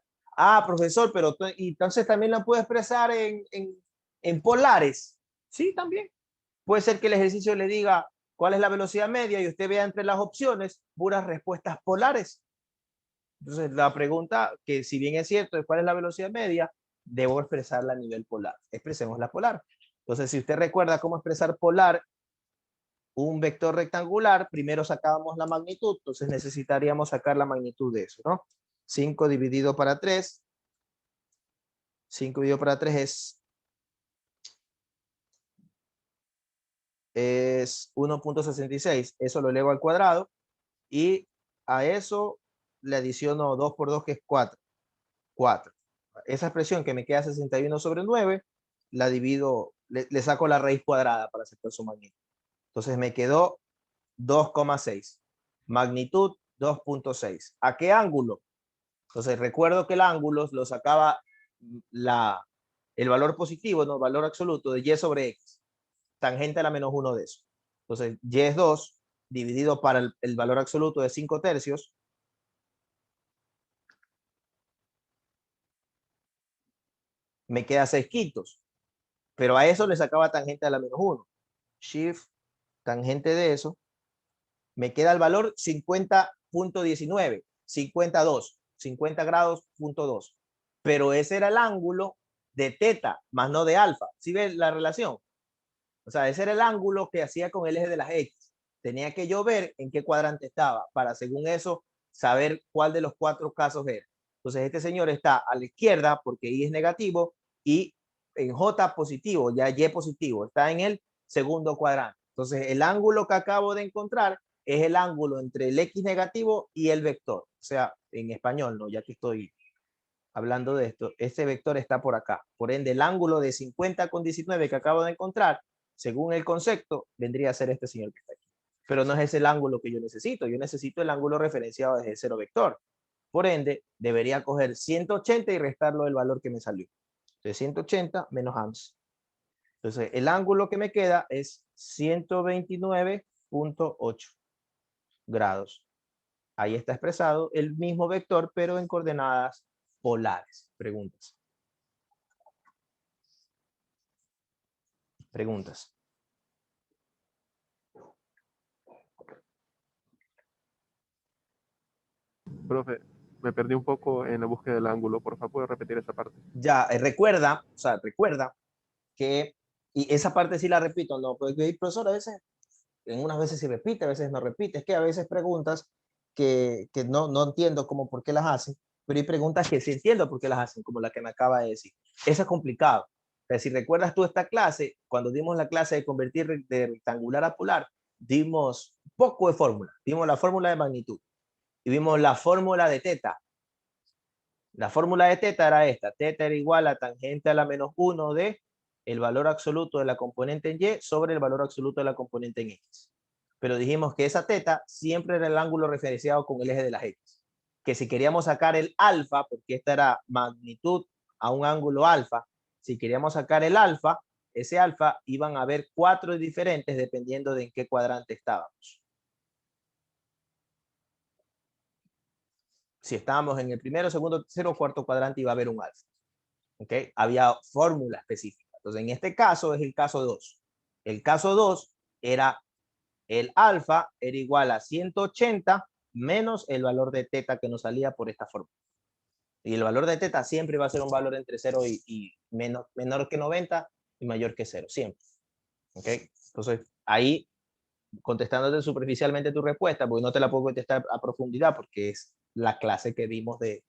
Profesor, pero entonces también la puedo expresar en polares. Sí, también. Puede ser que el ejercicio le diga cuál es la velocidad media y usted vea entre las opciones puras respuestas polares. Entonces, la pregunta, que si bien es cierto, ¿cuál es la velocidad media? Debo expresarla a nivel polar. Expresemos la polar. Entonces, si usted recuerda cómo expresar polar un vector rectangular, primero sacábamos la magnitud, entonces necesitaríamos sacar la magnitud de eso, ¿no? 5 dividido para 3. 5 dividido para 3 es 1.66. Eso lo elevo al cuadrado y a eso le adiciono 2 por 2, que es 4. 4. Esa expresión que me queda 61 sobre 9, la divido, le saco la raíz cuadrada para sacar su magnitud. Entonces me quedó 2,6. Magnitud 2.6. ¿A qué ángulo? Entonces recuerdo que el ángulo lo sacaba el valor positivo, no, valor absoluto de y sobre x, tangente a la menos 1 de eso. Entonces y es 2 dividido para el valor absoluto de 5 tercios. me queda 6 quintos, pero a eso le sacaba tangente a la menos 1. Shift, tangente de eso, me queda el valor 50.19, 52, 50 grados, punto 2. Pero ese era el ángulo de teta, más no de alfa. ¿Sí ves la relación? O sea, ese era el ángulo que hacía con el eje de las X. Tenía que yo ver en qué cuadrante estaba, para según eso saber cuál de los 4 casos era. Entonces este señor está a la izquierda porque Y es negativo y en J positivo, ya Y positivo, está en el segundo cuadrante. Entonces el ángulo que acabo de encontrar es el ángulo entre el X negativo y el vector. O sea, en español, ¿no? Ya que estoy hablando de esto, este vector está por acá. Por ende, el ángulo de 50,19 que acabo de encontrar, según el concepto, vendría a ser este señor que está aquí. Pero no es ese el ángulo que yo necesito. Yo necesito el ángulo referenciado desde el cero vector. Por ende, debería coger 180 y restarlo del valor que me salió. Entonces, 180 menos AMS. Entonces, el ángulo que me queda es 129.8 grados. Ahí está expresado el mismo vector, pero en coordenadas polares. Preguntas. Preguntas. Profe, me perdí un poco en la búsqueda del ángulo. Por favor, ¿puede repetir esa parte? Ya, recuerda que, y esa parte sí la repito, no, porque el profesor a veces, en unas veces sí repite, a veces no repite, es que a veces preguntas que no entiendo cómo por qué las hacen, pero hay preguntas que sí entiendo por qué las hacen, como la que me acaba de decir. Eso es complicado. O sea, si recuerdas tú esta clase, cuando dimos la clase de convertir de rectangular a polar, dimos poco de fórmula, vimos la fórmula de magnitud y vimos la fórmula de teta. La fórmula de teta era esta. Teta era igual a tangente a la menos 1 de el valor absoluto de la componente en Y sobre el valor absoluto de la componente en X. Pero dijimos que esa teta siempre era el ángulo referenciado con el eje de las X. Que si queríamos sacar el alfa, porque esta era magnitud a un ángulo alfa, si queríamos sacar el alfa, ese alfa iban a haber 4 diferentes dependiendo de en qué cuadrante estábamos. Si estábamos en el primero, segundo, tercero, cuarto cuadrante, iba a haber un alfa. ¿Okay? Había fórmula específica. Entonces, en este caso es el caso 2. El caso 2 era el alfa era igual a 180 menos el valor de teta que nos salía por esta fórmula. Y el valor de teta siempre va a ser un valor entre 0 y menor que 90 y mayor que 0, siempre. ¿Okay? Entonces, ahí, contestándote superficialmente tu respuesta, porque no te la puedo contestar a profundidad, porque es la clase que vimos de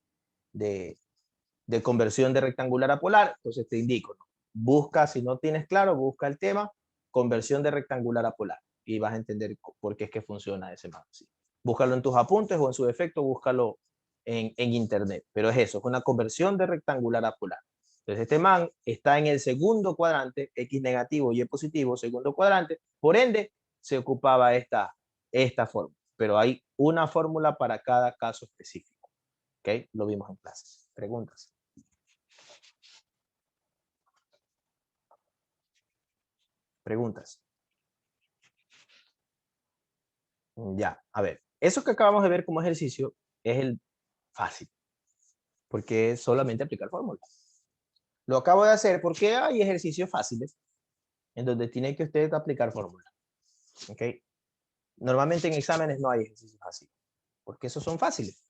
conversión de rectangular a polar, entonces te indico, ¿no? Busca, si no tienes claro, busca el tema, conversión de rectangular a polar, y vas a entender por qué es que funciona ese mapa. ¿Sí? Búscalo en tus apuntes o en su defecto, búscalo en internet, pero es eso, es una conversión de rectangular a polar. Entonces este man está en el segundo cuadrante, X negativo, Y positivo, segundo cuadrante, por ende se ocupaba esta fórmula, pero hay una fórmula para cada caso específico. ¿Ok? Lo vimos en clases. Preguntas. Preguntas. Ya, a ver. Eso que acabamos de ver como ejercicio es el fácil, porque es solamente aplicar fórmulas. Lo acabo de hacer porque hay ejercicios fáciles en donde tiene que usted aplicar fórmulas. ¿Ok? Normalmente en exámenes no hay ejercicios así, porque esos son fáciles.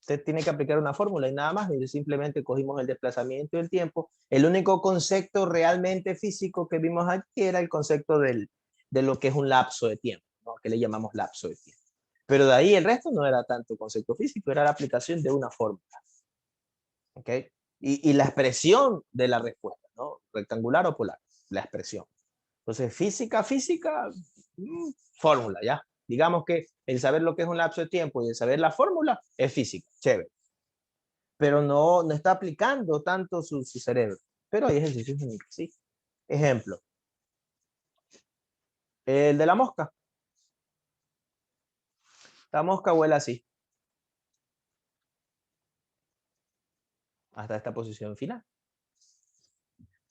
Usted tiene que aplicar una fórmula y nada más, y simplemente cogimos el desplazamiento y el tiempo. El único concepto realmente físico que vimos aquí era el concepto de lo que es un lapso de tiempo, ¿no? Que le llamamos lapso de tiempo. Pero de ahí el resto no era tanto concepto físico, era la aplicación de una fórmula. ¿Ok? Y la expresión de la respuesta, ¿no? Rectangular o polar, la expresión. Entonces, física, fórmula, ¿ya? Digamos que el saber lo que es un lapso de tiempo y el saber la fórmula es física, chévere. Pero no está aplicando tanto su cerebro. Pero hay ejercicios en que sí. Ejemplo, el de la mosca. La mosca vuela así, hasta esta posición final.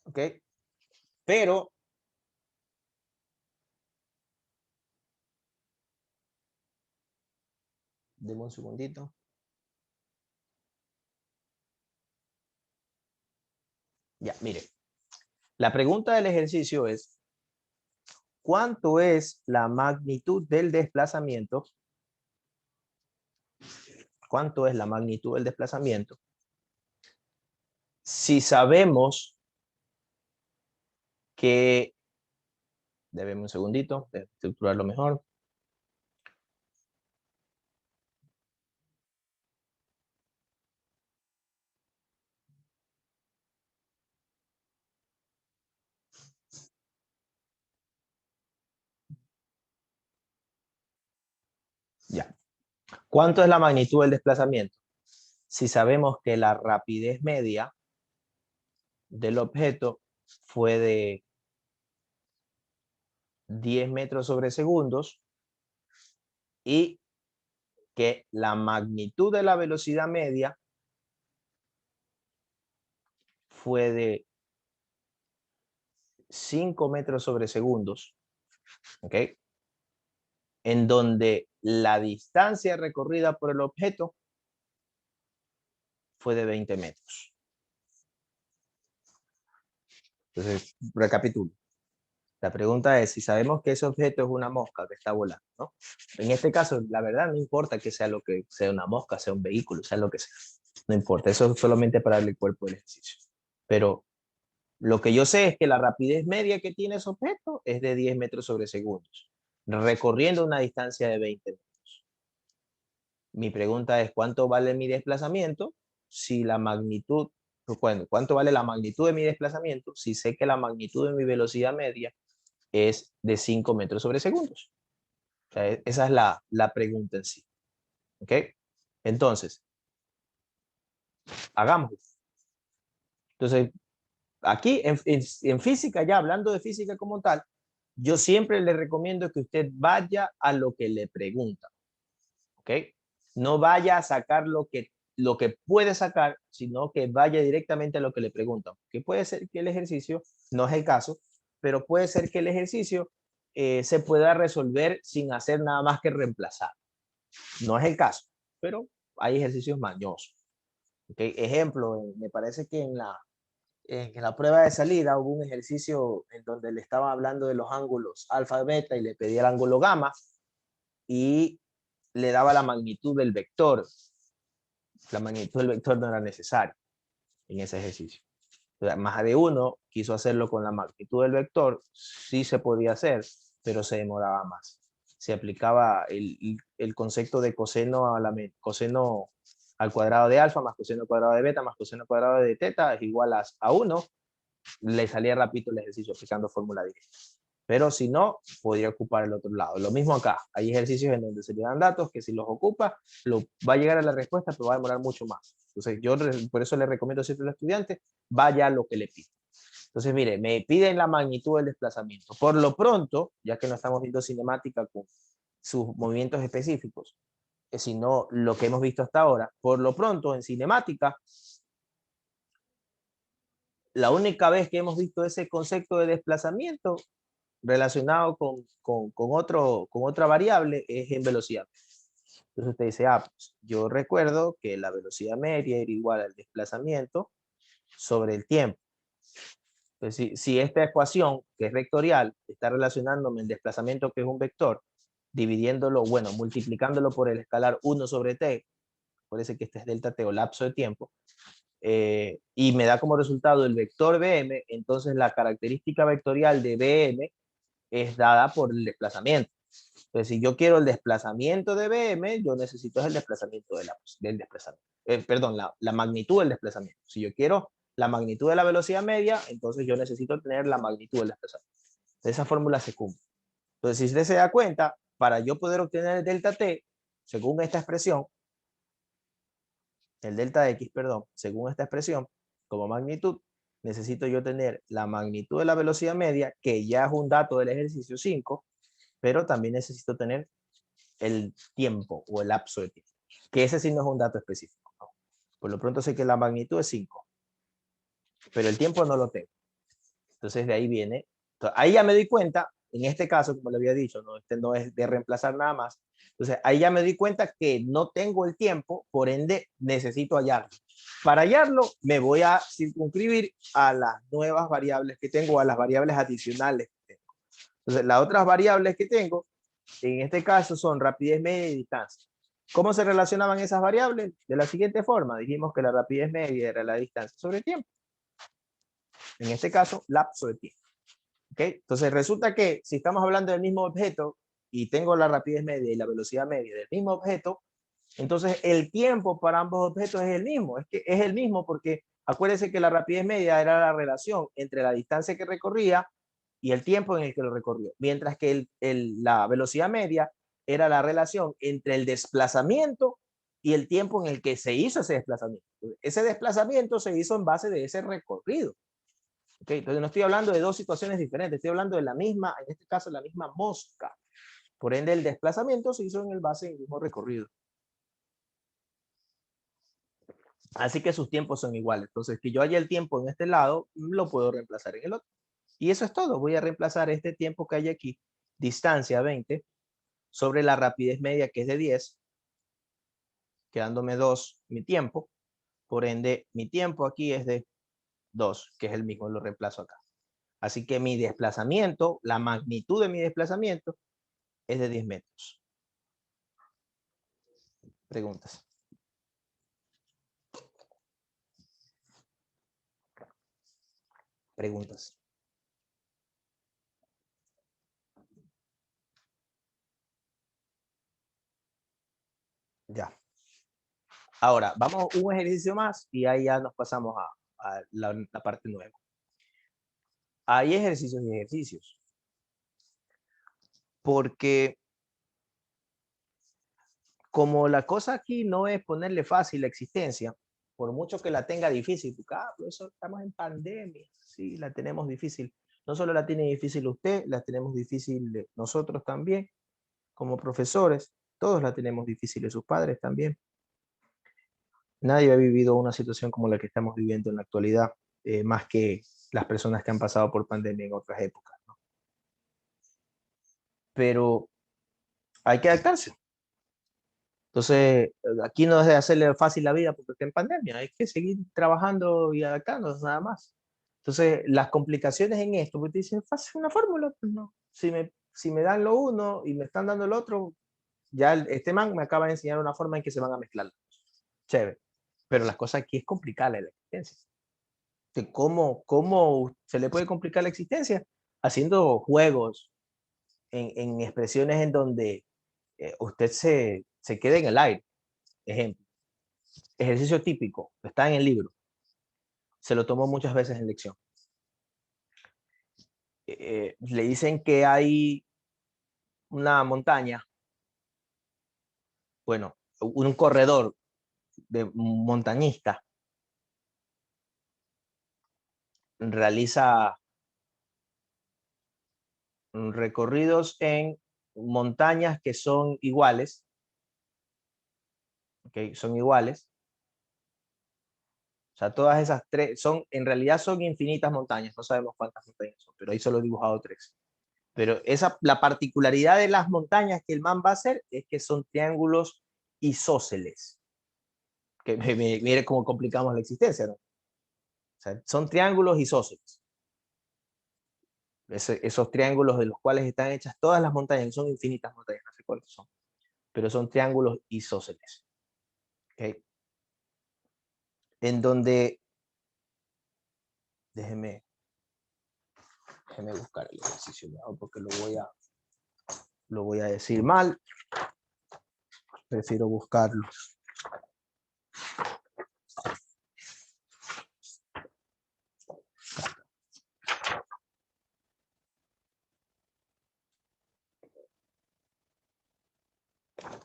¿Ok? Pero deme un segundito. Ya, mire. La pregunta del ejercicio es, ¿cuánto es la magnitud del desplazamiento? ¿Cuánto es la magnitud del desplazamiento? Si sabemos que, debemos un segundito, de estructurarlo mejor. Ya. ¿Cuánto es la magnitud del desplazamiento? Si sabemos que la rapidez media del objeto fue de 10 metros sobre segundos y que la magnitud de la velocidad media fue de 5 metros sobre segundos, ¿ok? En donde la distancia recorrida por el objeto fue de 20 metros. Entonces, recapitulo. La pregunta es si sabemos que ese objeto es una mosca que está volando, ¿no? En este caso, la verdad, no importa que sea lo que sea una mosca, sea un vehículo, sea lo que sea. No importa, eso es solamente para darle cuerpo al ejercicio. Pero lo que yo sé es que la rapidez media que tiene ese objeto es de 10 metros sobre segundos, recorriendo una distancia de 20 metros. Mi pregunta es, ¿cuánto vale mi desplazamiento? Si la magnitud, ¿cuánto vale la magnitud de mi desplazamiento? Si sé que la magnitud de mi velocidad media es de 5 metros sobre segundos. O sea, esa es la pregunta en sí. ¿Ok? Entonces, hagámoslo. Entonces, aquí en física, ya hablando de física como tal, yo siempre le recomiendo que usted vaya a lo que le preguntan. ¿Ok? No vaya a sacar lo que puede sacar, sino que vaya directamente a lo que le preguntan. Que puede ser que el ejercicio, no es el caso, pero puede ser que el ejercicio se pueda resolver sin hacer nada más que reemplazar. No es el caso, pero hay ejercicios mañosos. ¿Okay? Ejemplo, me parece que en la prueba de salida hubo un ejercicio en donde le estaba hablando de los ángulos alfa, beta y le pedía el ángulo gamma y le daba la magnitud del vector. La magnitud del vector no era necesaria en ese ejercicio. O sea, más de uno quiso hacerlo con la magnitud del vector, sí se podía hacer, pero se demoraba más. Se aplicaba el concepto de coseno, coseno al cuadrado de alfa más coseno al cuadrado de beta más coseno al cuadrado de teta es igual a 1. Le salía rápido el ejercicio aplicando fórmula directa. Pero si no, podría ocupar el otro lado. Lo mismo acá. Hay ejercicios en donde se le dan datos que si los ocupa, va a llegar a la respuesta, pero va a demorar mucho más. Entonces, yo por eso le recomiendo siempre al estudiante, vaya a lo que le pide. Entonces, mire, me piden la magnitud del desplazamiento. Por lo pronto, ya que no estamos viendo cinemática con sus movimientos específicos, sino lo que hemos visto hasta ahora, por lo pronto, en cinemática, la única vez que hemos visto ese concepto de desplazamiento relacionado con otra variable es en velocidad. Entonces usted dice, pues yo recuerdo que la velocidad media era igual al desplazamiento sobre el tiempo. Entonces, si esta ecuación, que es vectorial, está relacionándome el desplazamiento, que es un vector, dividiéndolo, bueno, multiplicándolo por el escalar 1 sobre t, parece que este es delta t o lapso de tiempo, y me da como resultado el vector bm, entonces la característica vectorial de bm es dada por el desplazamiento. Entonces, si yo quiero el desplazamiento de BM, yo necesito el desplazamiento del desplazamiento. Perdón, la magnitud del desplazamiento. Si yo quiero la magnitud de la velocidad media, entonces yo necesito tener la magnitud del desplazamiento. Esa fórmula se cumple. Entonces, si usted se da cuenta, para yo poder obtener el delta t, según esta expresión, el delta x, perdón, según esta expresión, como magnitud, necesito yo tener la magnitud de la velocidad media, que ya es un dato del ejercicio 5, pero también necesito tener el tiempo o el lapso de tiempo, que ese sí no es un dato específico, ¿no? Por lo pronto sé que la magnitud es 5, pero el tiempo no lo tengo. Entonces de ahí viene, ahí ya me doy cuenta, en este caso, como le había dicho, no, este no es de reemplazar nada más. Entonces ahí ya me doy cuenta que no tengo el tiempo, por ende necesito hallarlo. Para hallarlo, me voy a circunscribir a las nuevas variables que tengo, a las variables adicionales que tengo. Entonces, las otras variables que tengo, en este caso, son rapidez media y distancia. ¿Cómo se relacionaban esas variables? De la siguiente forma. Dijimos que la rapidez media era la distancia sobre tiempo. En este caso, lapso de tiempo. ¿Okay? Entonces, resulta que si estamos hablando del mismo objeto y tengo la rapidez media y la velocidad media del mismo objeto, entonces el tiempo para ambos objetos es el mismo. Es que es el mismo porque acuérdense que la rapidez media era la relación entre la distancia que recorría y el tiempo en el que lo recorrió, mientras que la velocidad media era la relación entre el desplazamiento y el tiempo en el que se hizo ese desplazamiento. Ese desplazamiento se hizo en base de ese recorrido. ¿Okay? Entonces no estoy hablando de dos situaciones diferentes, estoy hablando de la misma, en este caso la misma mosca. Por ende, el desplazamiento se hizo en el base del mismo recorrido. Así que sus tiempos son iguales. Entonces, que yo haya el tiempo en este lado, lo puedo reemplazar en el otro. Y eso es todo. Voy a reemplazar este tiempo que hay aquí, distancia 20, sobre la rapidez media que es de 10, quedándome 2 mi tiempo. Por ende, mi tiempo aquí es de 2, que es el mismo, lo reemplazo acá. Así que mi desplazamiento, la magnitud de mi desplazamiento es de 10 metros. Preguntas. Preguntas. Ya. Ahora, vamos a un ejercicio más y ahí ya nos pasamos a la parte nueva. Hay ejercicios y ejercicios. Porque como la cosa aquí no es ponerle fácil la existencia, por mucho que la tenga difícil, porque, profesor, estamos en pandemia, sí, la tenemos difícil. No solo la tiene difícil usted, la tenemos difícil nosotros también, como profesores, todos la tenemos difícil, sus padres también. Nadie ha vivido una situación como la que estamos viviendo en la actualidad, más que las personas que han pasado por pandemia en otras épocas, ¿no? Pero hay que adaptarse. Entonces, aquí no es de hacerle fácil la vida porque está en pandemia, hay que seguir trabajando y adaptándonos nada más. Entonces, las complicaciones en esto, porque te dicen, fácil una fórmula, pues no. Si me dan lo uno y me están dando el otro, ya este man me acaba de enseñar una forma en que se van a mezclar. Chévere. Pero la cosa aquí es complicarle la existencia. ¿Cómo se le puede complicar la existencia? Haciendo juegos en expresiones en donde usted se quede en el aire. Ejemplo, ejercicio típico, está en el libro, se lo tomó muchas veces en lección. Le dicen que hay una montaña, bueno, un corredor de montañista realiza recorridos en montañas que son iguales, ¿okay? Son iguales. O sea, todas esas tres son, en realidad son infinitas montañas, no sabemos cuántas montañas son, pero ahí solo he dibujado 3. Pero la particularidad de las montañas que el man va a hacer es que son triángulos isósceles. Que mire cómo complicamos la existencia, ¿no? O sea, son triángulos isósceles. Esos triángulos de los cuales están hechas todas las montañas, son infinitas montañas, no sé cuántos son, pero son triángulos isósceles. ¿Okay? En donde, déjeme buscar el ejercicio, ¿no? Porque lo voy a decir mal. Prefiero buscarlo.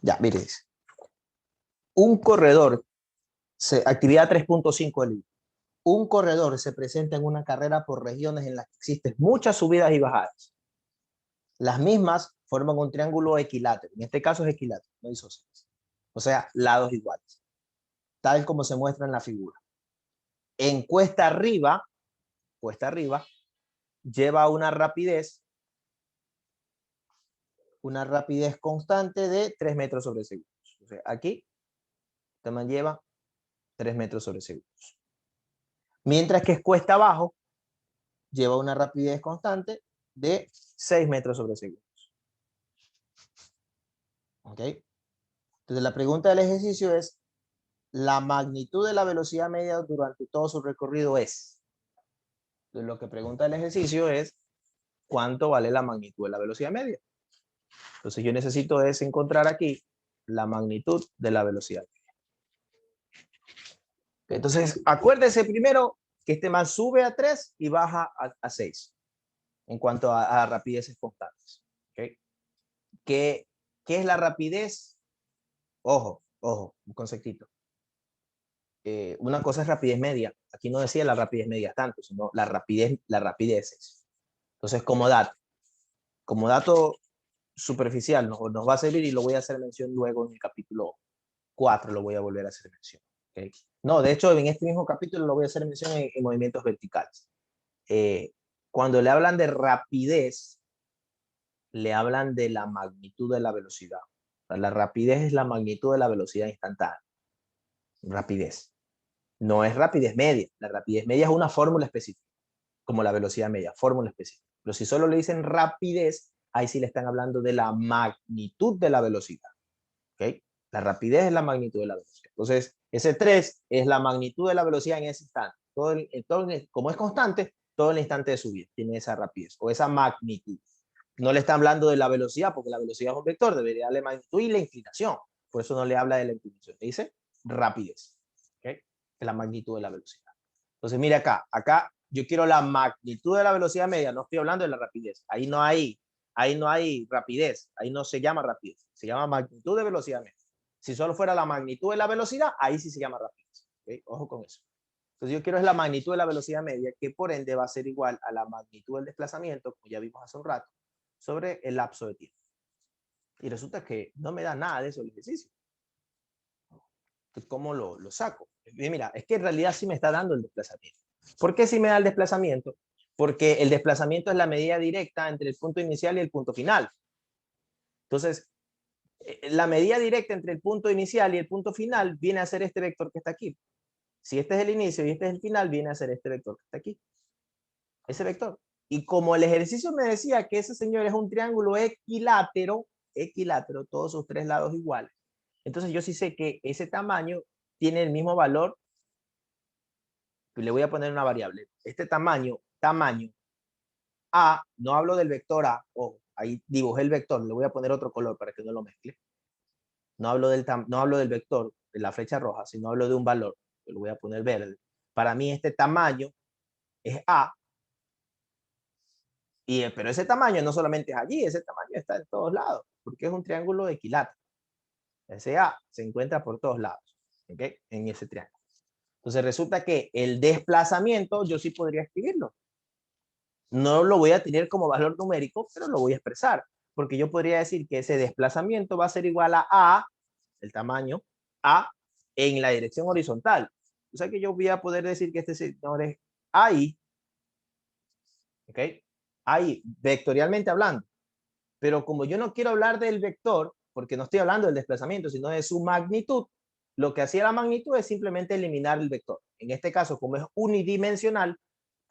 Ya, mire. Un corredor, actividad 3.5 del libro. Un corredor se presenta en una carrera por regiones en las que existen muchas subidas y bajadas. Las mismas forman un triángulo equilátero. En este caso es equilátero, no isósceles. O sea, lados iguales. Tal como se muestra en la figura. En cuesta arriba, lleva una rapidez constante de 3 metros sobre segundo. O sea, aquí también lleva 3 metros sobre segundos. Mientras que cuesta abajo lleva una rapidez constante de 6 metros sobre segundos. ¿Ok? Entonces la pregunta del ejercicio es, la magnitud de la velocidad media durante todo su recorrido es. Entonces lo que pregunta el ejercicio es, ¿cuánto vale la magnitud de la velocidad media? Entonces yo necesito es encontrar aquí la magnitud de la velocidad media. Entonces acuérdese primero que este man sube a 3 y baja a 6 en cuanto a rapideces constantes. ¿Okay? ¿Qué es la rapidez? Ojo, un conceptito. Una cosa es rapidez media. Aquí no decía la rapidez media tanto, sino la rapidez es. Entonces, como dato superficial nos va a servir y lo voy a hacer mención luego en el capítulo 4, lo voy a volver a hacer mención. ¿Okay? No, de hecho, en este mismo capítulo lo voy a hacer mención en movimientos verticales. Cuando le hablan de rapidez, le hablan de la magnitud de la velocidad. O sea, la rapidez es la magnitud de la velocidad instantánea. Rapidez. No es rapidez media. La rapidez media es una fórmula específica, como la velocidad media, fórmula específica. Pero si solo le dicen rapidez, ahí sí le están hablando de la magnitud de la velocidad. ¿Okay? La rapidez es la magnitud de la velocidad. Entonces, ese 3 es la magnitud de la velocidad en ese instante. Como es constante, todo el instante de subida tiene esa rapidez o esa magnitud. No le está hablando de la velocidad, porque la velocidad es un vector, debería darle magnitud y la inclinación. Por eso no le habla de la inclinación. Le dice rapidez. ¿Okay? Es la magnitud de la velocidad. Entonces, mire acá yo quiero la magnitud de la velocidad media, no estoy hablando de la rapidez. Ahí no hay rapidez, ahí no se llama rapidez, se llama magnitud de velocidad media. Si solo fuera la magnitud de la velocidad, ahí sí se llama rapidez. ¿Okay? Ojo con eso. Entonces yo quiero es la magnitud de la velocidad media, que por ende va a ser igual a la magnitud del desplazamiento, como ya vimos hace un rato, sobre el lapso de tiempo. Y resulta que no me da nada de eso el ejercicio. ¿Cómo lo saco? Mira, es que en realidad sí me está dando el desplazamiento. ¿Por qué sí me da el desplazamiento? Porque el desplazamiento es la medida directa entre el punto inicial y el punto final. Entonces, la medida directa entre el punto inicial y el punto final viene a ser este vector que está aquí. Si este es el inicio y este es el final, viene a ser este vector que está aquí. Ese vector. Y como el ejercicio me decía que ese señor es un triángulo equilátero, todos sus 3 lados iguales, entonces yo sí sé que ese tamaño tiene el mismo valor. Le voy a poner una variable. Este tamaño A, no hablo del vector A, ahí dibujé el vector, le voy a poner otro color para que no lo mezcle. No hablo del vector, de la flecha roja, sino hablo de un valor, que lo voy a poner verde. Para mí este tamaño es A, pero ese tamaño no solamente es allí, ese tamaño está en todos lados, porque es un triángulo equilátero. Ese A se encuentra por todos lados, ¿okay? En ese triángulo. Entonces resulta que el desplazamiento yo sí podría escribirlo. No lo voy a tener como valor numérico, pero lo voy a expresar, porque yo podría decir que ese desplazamiento va a ser igual a, el tamaño, A, en la dirección horizontal. O sea que yo voy a poder decir que este señor es ahí, ¿ok? Ahí, vectorialmente hablando. Pero como yo no quiero hablar del vector, porque no estoy hablando del desplazamiento, sino de su magnitud, lo que hacía la magnitud es simplemente eliminar el vector. En este caso, como es unidimensional,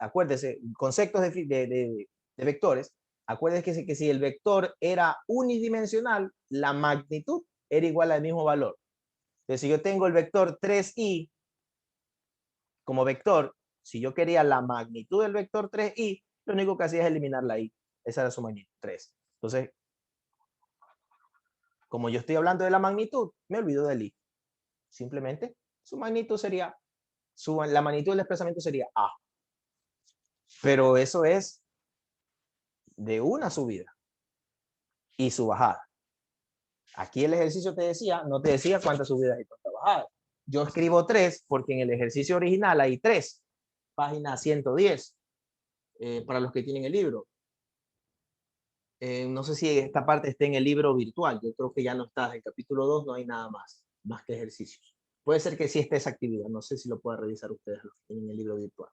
acuérdese, conceptos de vectores, acuérdese que si el vector era unidimensional, la magnitud era igual al mismo valor. Entonces, si yo tengo el vector 3i como vector, si yo quería la magnitud del vector 3i, lo único que hacía es eliminar la i. Esa era su magnitud, 3. Entonces, como yo estoy hablando de la magnitud, me olvido del i. Simplemente, su magnitud sería, la magnitud del desplazamiento sería a. Pero eso es de una subida y su bajada. Aquí el ejercicio no te decía cuántas subidas y cuántas bajadas. Yo escribo 3 porque en el ejercicio original hay 3. Página 110, para los que tienen el libro. No sé si esta parte está en el libro virtual. Yo creo que ya no está. En el capítulo 2 no hay nada más que ejercicios. Puede ser que sí esté esa actividad. No sé si lo pueden revisar ustedes los que tienen el libro virtual.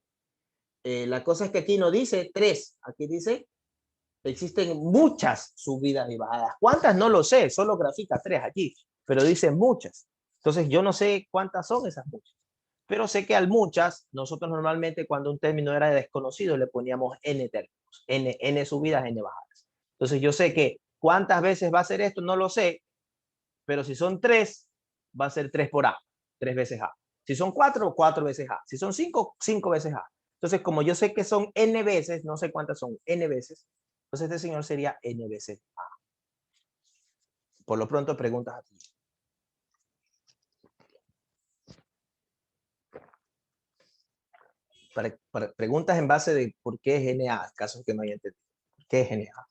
La cosa es que aquí no dice 3. Aquí dice, existen muchas subidas y bajadas. ¿Cuántas? No lo sé. Solo grafica 3 aquí. Pero dice muchas. Entonces yo no sé cuántas son esas muchas. Pero sé que al muchas, nosotros normalmente cuando un término era desconocido le poníamos n términos, n subidas, n bajadas. Entonces yo sé que cuántas veces va a ser esto, no lo sé, pero si son 3, va a ser 3 por A, 3 veces A. Si son 4, 4 veces A. Si son 5, 5 veces A. Entonces, como yo sé que son n veces, no sé cuántas son n veces, entonces este señor sería n veces A. Por lo pronto, preguntas aquí. Preguntas en base de por qué es NA, caso que no haya entendido. ¿Por qué es NA?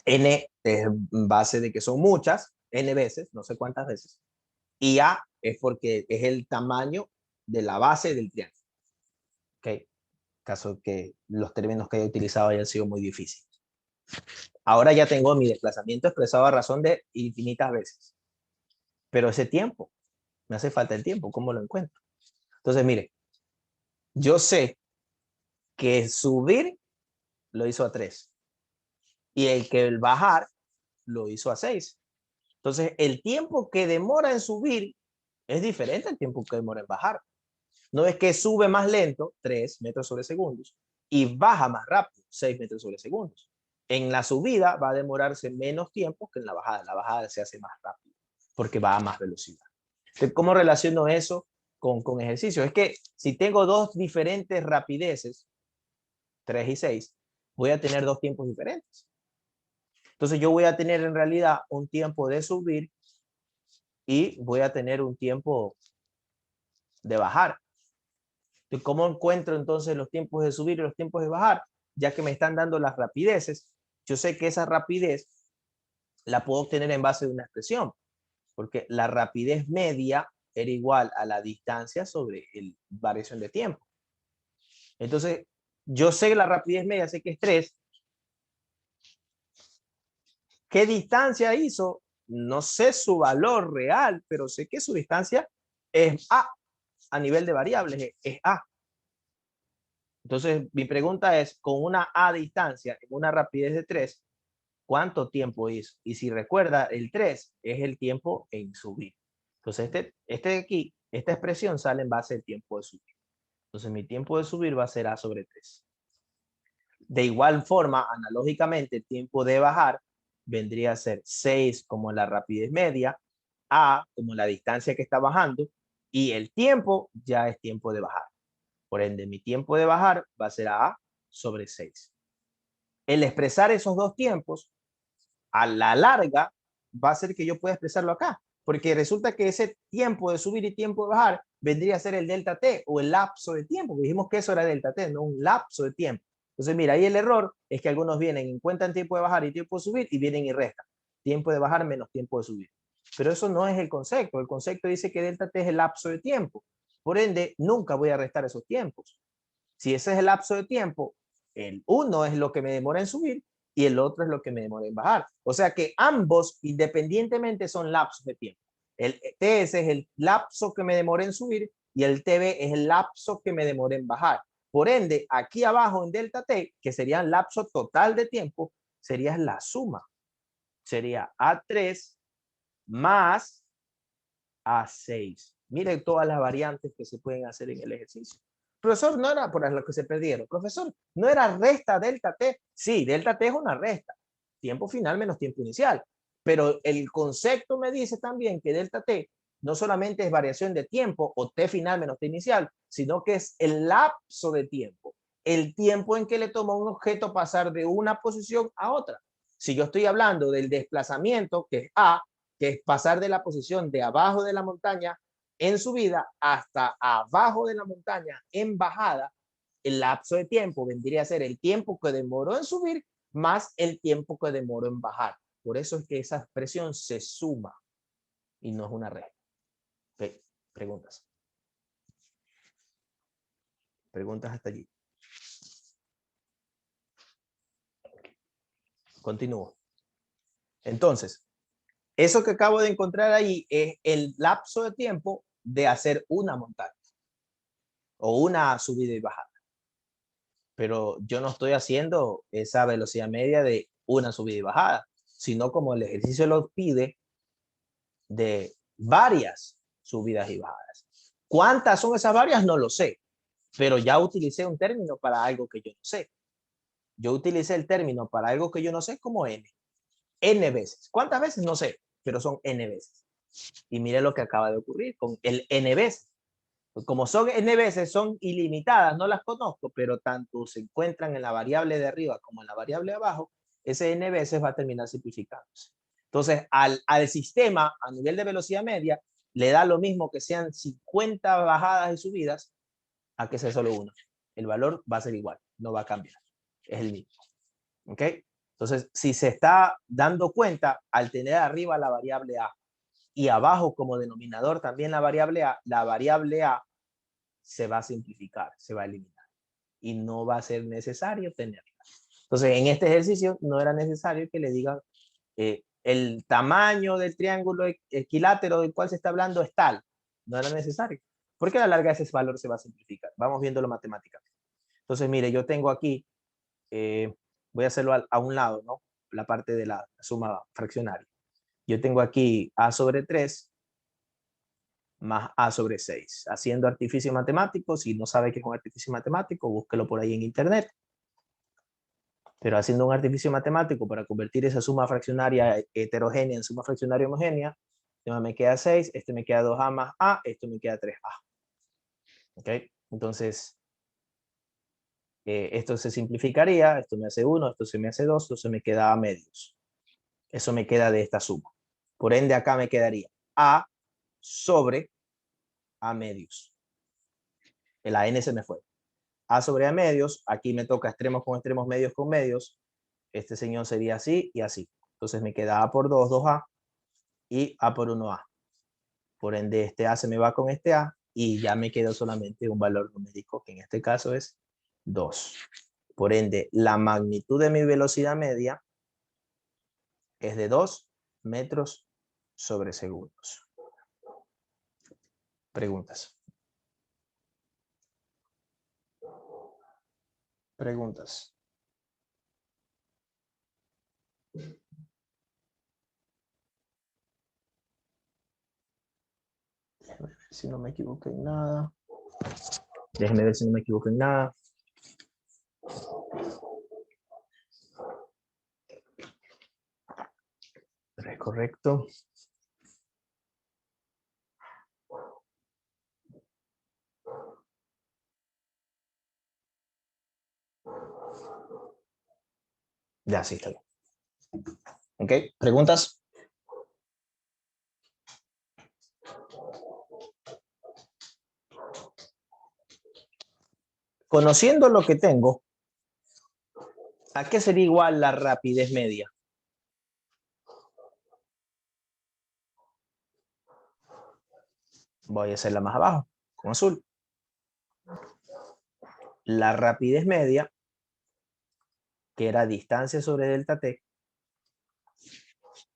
N es en base de que son muchas, n veces, no sé cuántas veces. Y A es porque es el tamaño de la base del triángulo. ¿Ok? Caso que los términos que he utilizado hayan sido muy difíciles. Ahora ya tengo mi desplazamiento expresado a razón de infinitas veces. Pero ese tiempo, me hace falta el tiempo, ¿cómo lo encuentro? Entonces, mire, yo sé que subir lo hizo a 3 y el bajar lo hizo a 6. Entonces, el tiempo que demora en subir es diferente al tiempo que demora en bajar. No es que sube más lento, 3 metros sobre segundos, y baja más rápido, 6 metros sobre segundos. En la subida va a demorarse menos tiempo que en la bajada. La bajada se hace más rápido porque va a más velocidad. Entonces, ¿cómo relaciono eso con ejercicio? Es que si tengo dos diferentes rapideces, 3 y 6, voy a tener dos tiempos diferentes. Entonces yo voy a tener en realidad un tiempo de subir y voy a tener un tiempo de bajar. ¿Cómo encuentro entonces los tiempos de subir y los tiempos de bajar? Ya que me están dando las rapideces, yo sé que esa rapidez la puedo obtener en base de una expresión, porque la rapidez media era igual a la distancia sobre la variación de tiempo. Entonces, yo sé la rapidez media, sé que es 3. ¿Qué distancia hizo? No sé su valor real, pero sé que su distancia es a nivel de variables, es A. Entonces, mi pregunta es, con una A distancia, en una rapidez de 3, ¿cuánto tiempo hizo? Y si recuerda, el 3 es el tiempo en subir. Entonces, este de aquí, esta expresión sale en base del tiempo de subir. Entonces, mi tiempo de subir va a ser A sobre 3. De igual forma, analógicamente, el tiempo de bajar vendría a ser 6 como la rapidez media, A como la distancia que está bajando, y el tiempo ya es tiempo de bajar. Por ende, mi tiempo de bajar va a ser A sobre 6. El expresar esos dos tiempos, a la larga, va a hacer que yo pueda expresarlo acá, porque resulta que ese tiempo de subir y tiempo de bajar vendría a ser el delta t o el lapso de tiempo. Dijimos que eso era delta t, no un lapso de tiempo. Entonces, mira, ahí el error es que algunos vienen, encuentran tiempo de bajar y tiempo de subir y vienen y restan. Tiempo de bajar menos tiempo de subir. Pero eso no es el concepto. El concepto dice que delta t es el lapso de tiempo. Por ende, nunca voy a restar esos tiempos. Si ese es el lapso de tiempo, el uno es lo que me demora en subir y el otro es lo que me demora en bajar. O sea que ambos independientemente son lapsos de tiempo. El TS es el lapso que me demora en subir y el TB es el lapso que me demora en bajar. Por ende, aquí abajo en delta T, que sería el lapso total de tiempo, sería la suma. Sería A3 más A6. Miren todas las variantes que se pueden hacer en el ejercicio. Profesor, no era por lo que se perdieron. Profesor, no era resta delta t. Sí, delta t es una resta. Tiempo final menos tiempo inicial. Pero el concepto me dice también que delta t no solamente es variación de tiempo o t final menos t inicial, sino que es el lapso de tiempo. El tiempo en que le toma a un objeto pasar de una posición a otra. Si yo estoy hablando del desplazamiento, que es A, que es pasar de la posición de abajo de la montaña en subida hasta abajo de la montaña en bajada, el lapso de tiempo vendría a ser el tiempo que demoró en subir más el tiempo que demoró en bajar. Por eso es que esa expresión se suma y no es una regla. Okay. Preguntas. Preguntas hasta allí. Continúo. Entonces, eso que acabo de encontrar ahí es el lapso de tiempo de hacer una montaña o una subida y bajada. Pero yo no estoy haciendo esa velocidad media de una subida y bajada, sino como el ejercicio lo pide, de varias subidas y bajadas. ¿Cuántas son esas varias? No lo sé, pero ya utilicé un término para algo que yo no sé. Yo utilicé el término para algo que yo no sé como n. N veces. ¿Cuántas veces? No sé, pero son n veces. Y mire lo que acaba de ocurrir con el n veces. Como son n veces, son ilimitadas, no las conozco, pero tanto se encuentran en la variable de arriba como en la variable de abajo, ese n veces va a terminar simplificándose. Entonces, al sistema, a nivel de velocidad media, le da lo mismo que sean 50 bajadas y subidas a que sea solo una. El valor va a ser igual, no va a cambiar. Es el mismo. ¿Ok? Entonces, si se está dando cuenta, al tener arriba la variable a y abajo como denominador también la variable a se va a simplificar, se va a eliminar y no va a ser necesario tenerla. Entonces, en este ejercicio no era necesario que le digan el tamaño del triángulo equilátero del cual se está hablando es tal. No era necesario, porque a la larga ese valor se va a simplificar. Vamos viéndolo matemáticamente. Entonces, mire, yo tengo aquí, voy a hacerlo a un lado, ¿no? La parte de la suma fraccionaria. Yo tengo aquí a sobre 3 más a sobre 6. Haciendo artificio matemático, si no sabe qué es un artificio matemático, búsquelo por ahí en internet. Pero haciendo un artificio matemático para convertir esa suma fraccionaria heterogénea en suma fraccionaria homogénea, me queda 6, este me queda 2a más a, esto me queda 3a. ¿Ok? Entonces, esto se simplificaría, esto me hace 1, esto se me hace 2, entonces me queda a medios. Eso me queda de esta suma. Por ende, acá me quedaría a sobre a medios. El a n se me fue. A sobre a medios, aquí me toca extremos con extremos, medios con medios. Este señor sería así y así. Entonces me queda a por 2, 2a, y a por 1a. Por ende, este a se me va con este a, y ya me queda solamente un valor numérico, que en este caso es 2. Por ende, la magnitud de mi velocidad media es de 2 metros sobre segundos. Preguntas. Preguntas. Déjeme ver si no me equivoco en nada. Déjeme ver si no me equivoco en nada. Es correcto. Ya, sí, está bien. ¿Ok? ¿Preguntas? Conociendo lo que tengo, ¿a qué sería igual la rapidez media? Voy a hacerla más abajo, con azul. La rapidez media, que era distancia sobre delta t,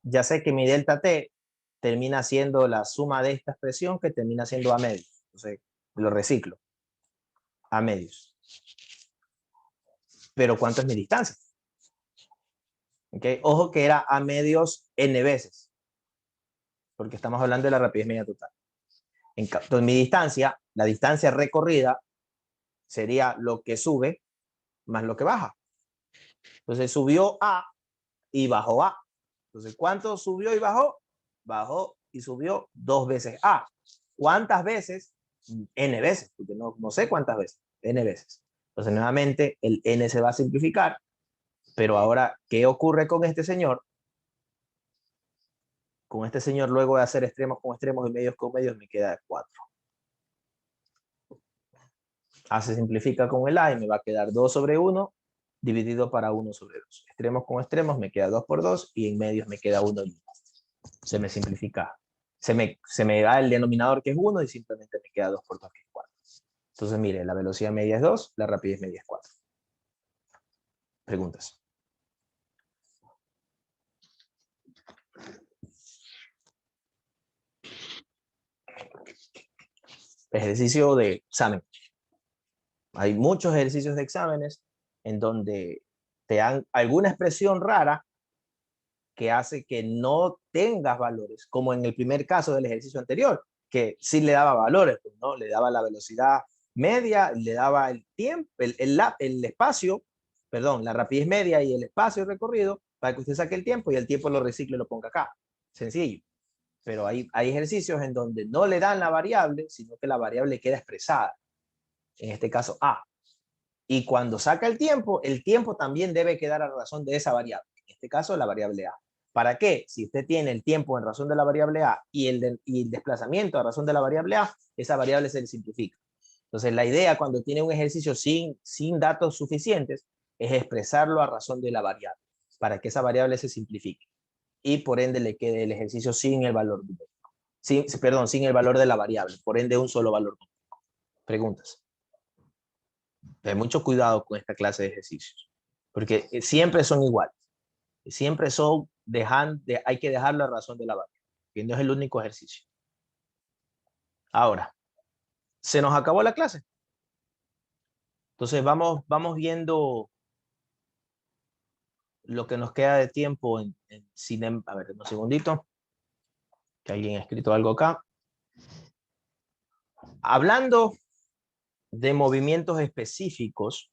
ya sé que mi delta t termina siendo la suma de esta expresión, que termina siendo a medios. Entonces, lo reciclo. A medios. Pero ¿cuánto es mi distancia? ¿Okay? Ojo que era a medios n veces, porque estamos hablando de la rapidez media total. Entonces, mi distancia, la distancia recorrida, sería lo que sube más lo que baja. Entonces, subió a y bajó a. Entonces, ¿cuánto subió y bajó? Bajó y subió 2 veces a. ¿Cuántas veces? N veces, porque no sé cuántas veces. N veces. Entonces, nuevamente, el n se va a simplificar. Pero ahora, ¿qué ocurre con este señor? Con este señor, luego de hacer extremos con extremos y medios con medios, me queda 4. A se simplifica con el a y me va a quedar 2 sobre 1 dividido para 1 sobre 2. Extremos con extremos me queda 2 por 2 y en medios me queda 1 y 1. Se me simplifica. Se me da el denominador, que es 1, y simplemente me queda 2 por 2, que es 4. Entonces, mire, la velocidad media es 2, la rapidez media es 4. Preguntas. Ejercicio de examen. Hay muchos ejercicios de exámenes en donde te dan alguna expresión rara que hace que no tengas valores, como en el primer caso del ejercicio anterior, que sí le daba valores, pues, ¿no? Le daba la velocidad media, le daba el tiempo, el espacio, perdón, la rapidez media y el espacio recorrido para que usted saque el tiempo y el tiempo lo recicle y lo ponga acá. Sencillo. Pero hay ejercicios en donde no le dan la variable, sino que la variable queda expresada. En este caso, A. Y cuando saca el tiempo también debe quedar a razón de esa variable. En este caso, la variable A. ¿Para qué? Si usted tiene el tiempo en razón de la variable A y el desplazamiento a razón de la variable A, esa variable se le simplifica. Entonces, la idea cuando tiene un ejercicio sin datos suficientes es expresarlo a razón de la variable, para que esa variable se simplifique. Y por ende le quede el ejercicio sin el valor numérico. Sin el valor de la variable. Por ende, un solo valor numérico. Preguntas. Ten mucho cuidado con esta clase de ejercicios, porque siempre son iguales. Siempre son hay que dejar la razón de la variable, que no es el único ejercicio. Ahora, se nos acabó la clase. Entonces vamos viendo lo que nos queda de tiempo en cine. A ver, un segundito, que alguien ha escrito algo acá. Hablando de movimientos específicos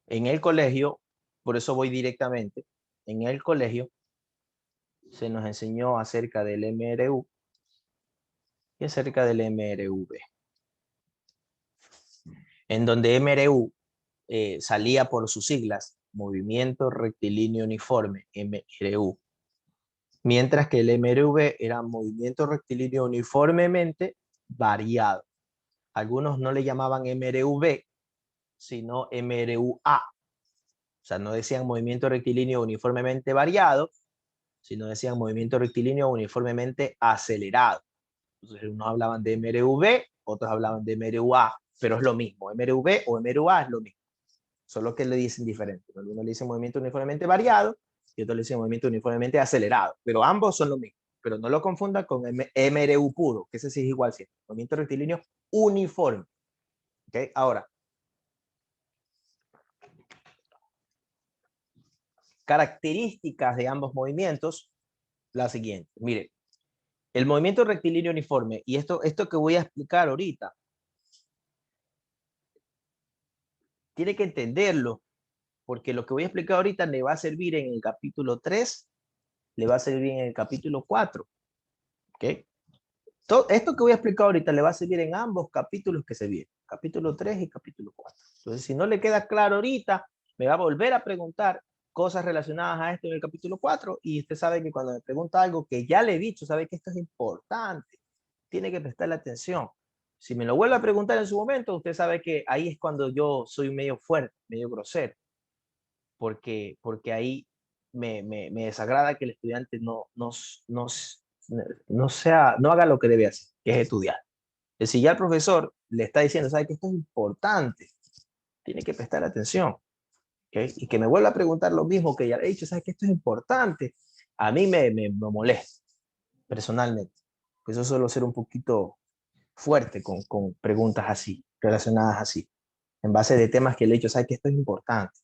en el colegio, por eso voy directamente, en el colegio se nos enseñó acerca del MRU y acerca del MRV, en donde MRU salía por sus siglas, Movimiento Rectilíneo Uniforme, MRU, mientras que el MRV era Movimiento Rectilíneo Uniformemente Variado. Algunos no le llamaban MRV, sino MRUA. O sea, no decían movimiento rectilíneo uniformemente variado, sino decían movimiento rectilíneo uniformemente acelerado. Entonces, unos hablaban de MRV, otros hablaban de MRUA, pero es lo mismo. MRV o MRUA es lo mismo, solo que le dicen diferente. Algunos le dicen movimiento uniformemente variado y otros le dicen movimiento uniformemente acelerado, pero ambos son lo mismo. Pero no lo confundan con MRU puro, que ese sí es igual siempre. Movimiento rectilíneo uniforme. ¿Okay? Ahora, características de ambos movimientos, la siguiente. Mire, el movimiento rectilíneo uniforme, y esto que voy a explicar ahorita, tiene que entenderlo, porque lo que voy a explicar ahorita le va a servir en el capítulo 3, le va a servir en el capítulo 4. ¿Ok? Todo esto que voy a explicar ahorita le va a servir en ambos capítulos que se vienen, capítulo 3 y capítulo 4. Entonces, si no le queda claro ahorita, me va a volver a preguntar cosas relacionadas a esto en el capítulo 4, y usted sabe que cuando me pregunta algo que ya le he dicho, sabe que esto es importante, tiene que prestarle atención. Si me lo vuelve a preguntar en su momento, usted sabe que ahí es cuando yo soy medio fuerte, medio grosero, porque ahí me desagrada que el estudiante no haga lo que debe hacer, que es estudiar. Si ya el profesor le está diciendo, sabe que esto es importante, tiene que prestar atención. ¿Okay? Y que me vuelva a preguntar lo mismo que ya le he dicho, sabes que esto es importante, a mí me molesta personalmente. Pues yo suelo ser un poquito fuerte con preguntas así, relacionadas así, en base de temas que le he dicho, sabes que esto es importante.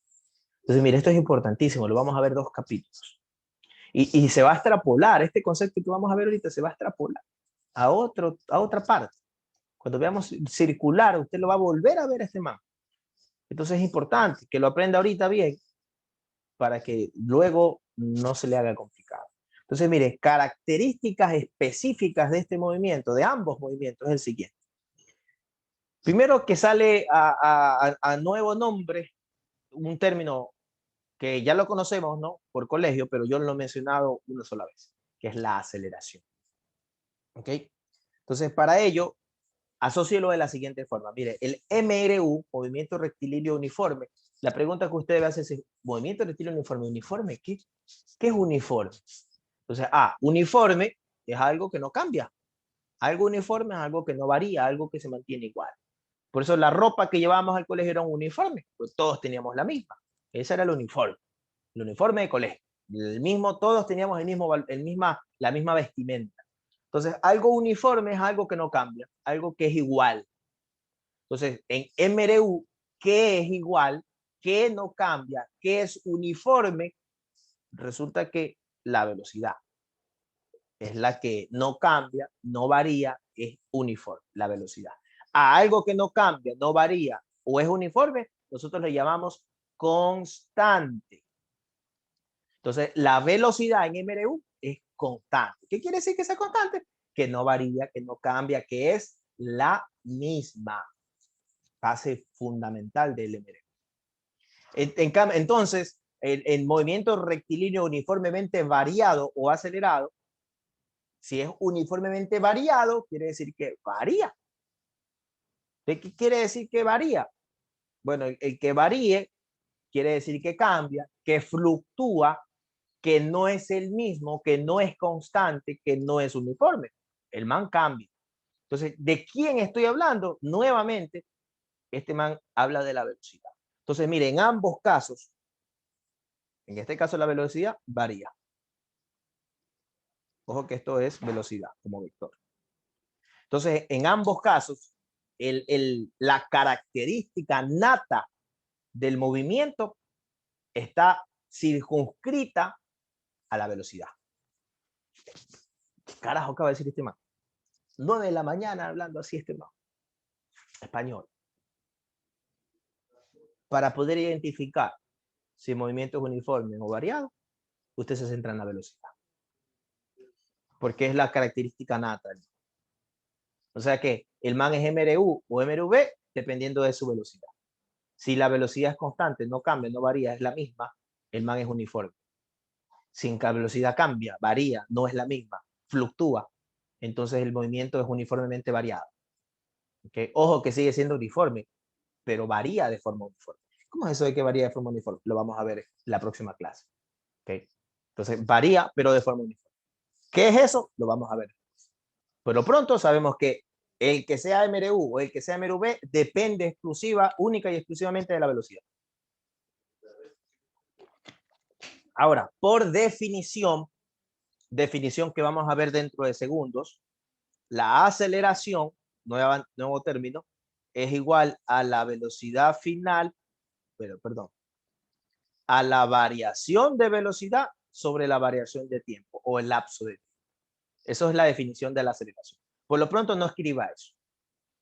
Entonces, mire, esto es importantísimo, lo vamos a ver 2 capítulos. Y se va a extrapolar, este concepto que vamos a ver ahorita se va a extrapolar a otra parte. Cuando veamos circular, usted lo va a volver a ver a este mapa. Entonces es importante que lo aprenda ahorita bien para que luego no se le haga complicado. Entonces, mire, características específicas de este movimiento, de ambos movimientos, es el siguiente. Primero que sale a nuevo nombre, un término que ya lo conocemos, ¿no? Por colegio, pero yo lo he mencionado una sola vez, que es la aceleración. ¿Ok? Entonces, para ello, asócielo de la siguiente forma. Mire, el MRU, movimiento rectilíneo uniforme, la pregunta que usted debe hacer es, ¿movimiento rectilíneo uniforme? ¿Uniforme? ¿Qué es uniforme? Entonces, uniforme es algo que no cambia. Algo uniforme es algo que no varía, algo que se mantiene igual. Por eso la ropa que llevábamos al colegio era un uniforme, pues todos teníamos la misma. Ese era el uniforme de colegio. Todos teníamos la misma vestimenta. Entonces, algo uniforme es algo que no cambia, algo que es igual. Entonces, en MRU, ¿qué es igual? ¿Qué no cambia? ¿Qué es uniforme? Resulta que la velocidad. es la que no cambia, no varía, es uniforme, la velocidad. A algo que no cambia, no varía o es uniforme, nosotros le llamamos constante. Entonces, la velocidad en MRU es constante. ¿Qué quiere decir que sea constante? Que no varía, que no cambia, que es la misma. Base fundamental del MRU. Entonces, el movimiento rectilíneo uniformemente variado o acelerado, si es uniformemente variado, quiere decir que varía. ¿De qué quiere decir que varía? Bueno, el que varíe quiere decir que cambia, que fluctúa, que no es el mismo, que no es constante, que no es uniforme. El man cambia. Entonces, ¿de quién estoy hablando? Nuevamente, este man habla de la velocidad. Entonces, mire, en ambos casos, en este caso la velocidad varía. Ojo que esto es velocidad como vector. Entonces, en ambos casos, la característica nata del movimiento está circunscrita a la velocidad. ¿Qué carajo acaba de decir este man? 9 de la mañana hablando así este man. Español. Para poder identificar si el movimiento es uniforme o variado, usted se centra en la velocidad. Porque es la característica nata. O sea que el man es MRU o MRV dependiendo de su velocidad. Si la velocidad es constante, no cambia, no varía, es la misma, el man es uniforme. Si la velocidad cambia, varía, no es la misma, fluctúa, entonces el movimiento es uniformemente variado. ¿Okay? Ojo que sigue siendo uniforme, pero varía de forma uniforme. ¿Cómo es eso de que varía de forma uniforme? Lo vamos a ver en la próxima clase. ¿Okay? Entonces, varía, pero de forma uniforme. ¿Qué es eso? Lo vamos a ver. Pero pronto sabemos que el que sea MRU o el que sea MRV depende única y exclusivamente de la velocidad. Ahora, por definición que vamos a ver dentro de segundos, la aceleración, nuevo término, es igual a la velocidad final, a la variación de velocidad sobre la variación de tiempo o el lapso de tiempo. Eso es la definición de la aceleración. Por lo pronto no escriba eso.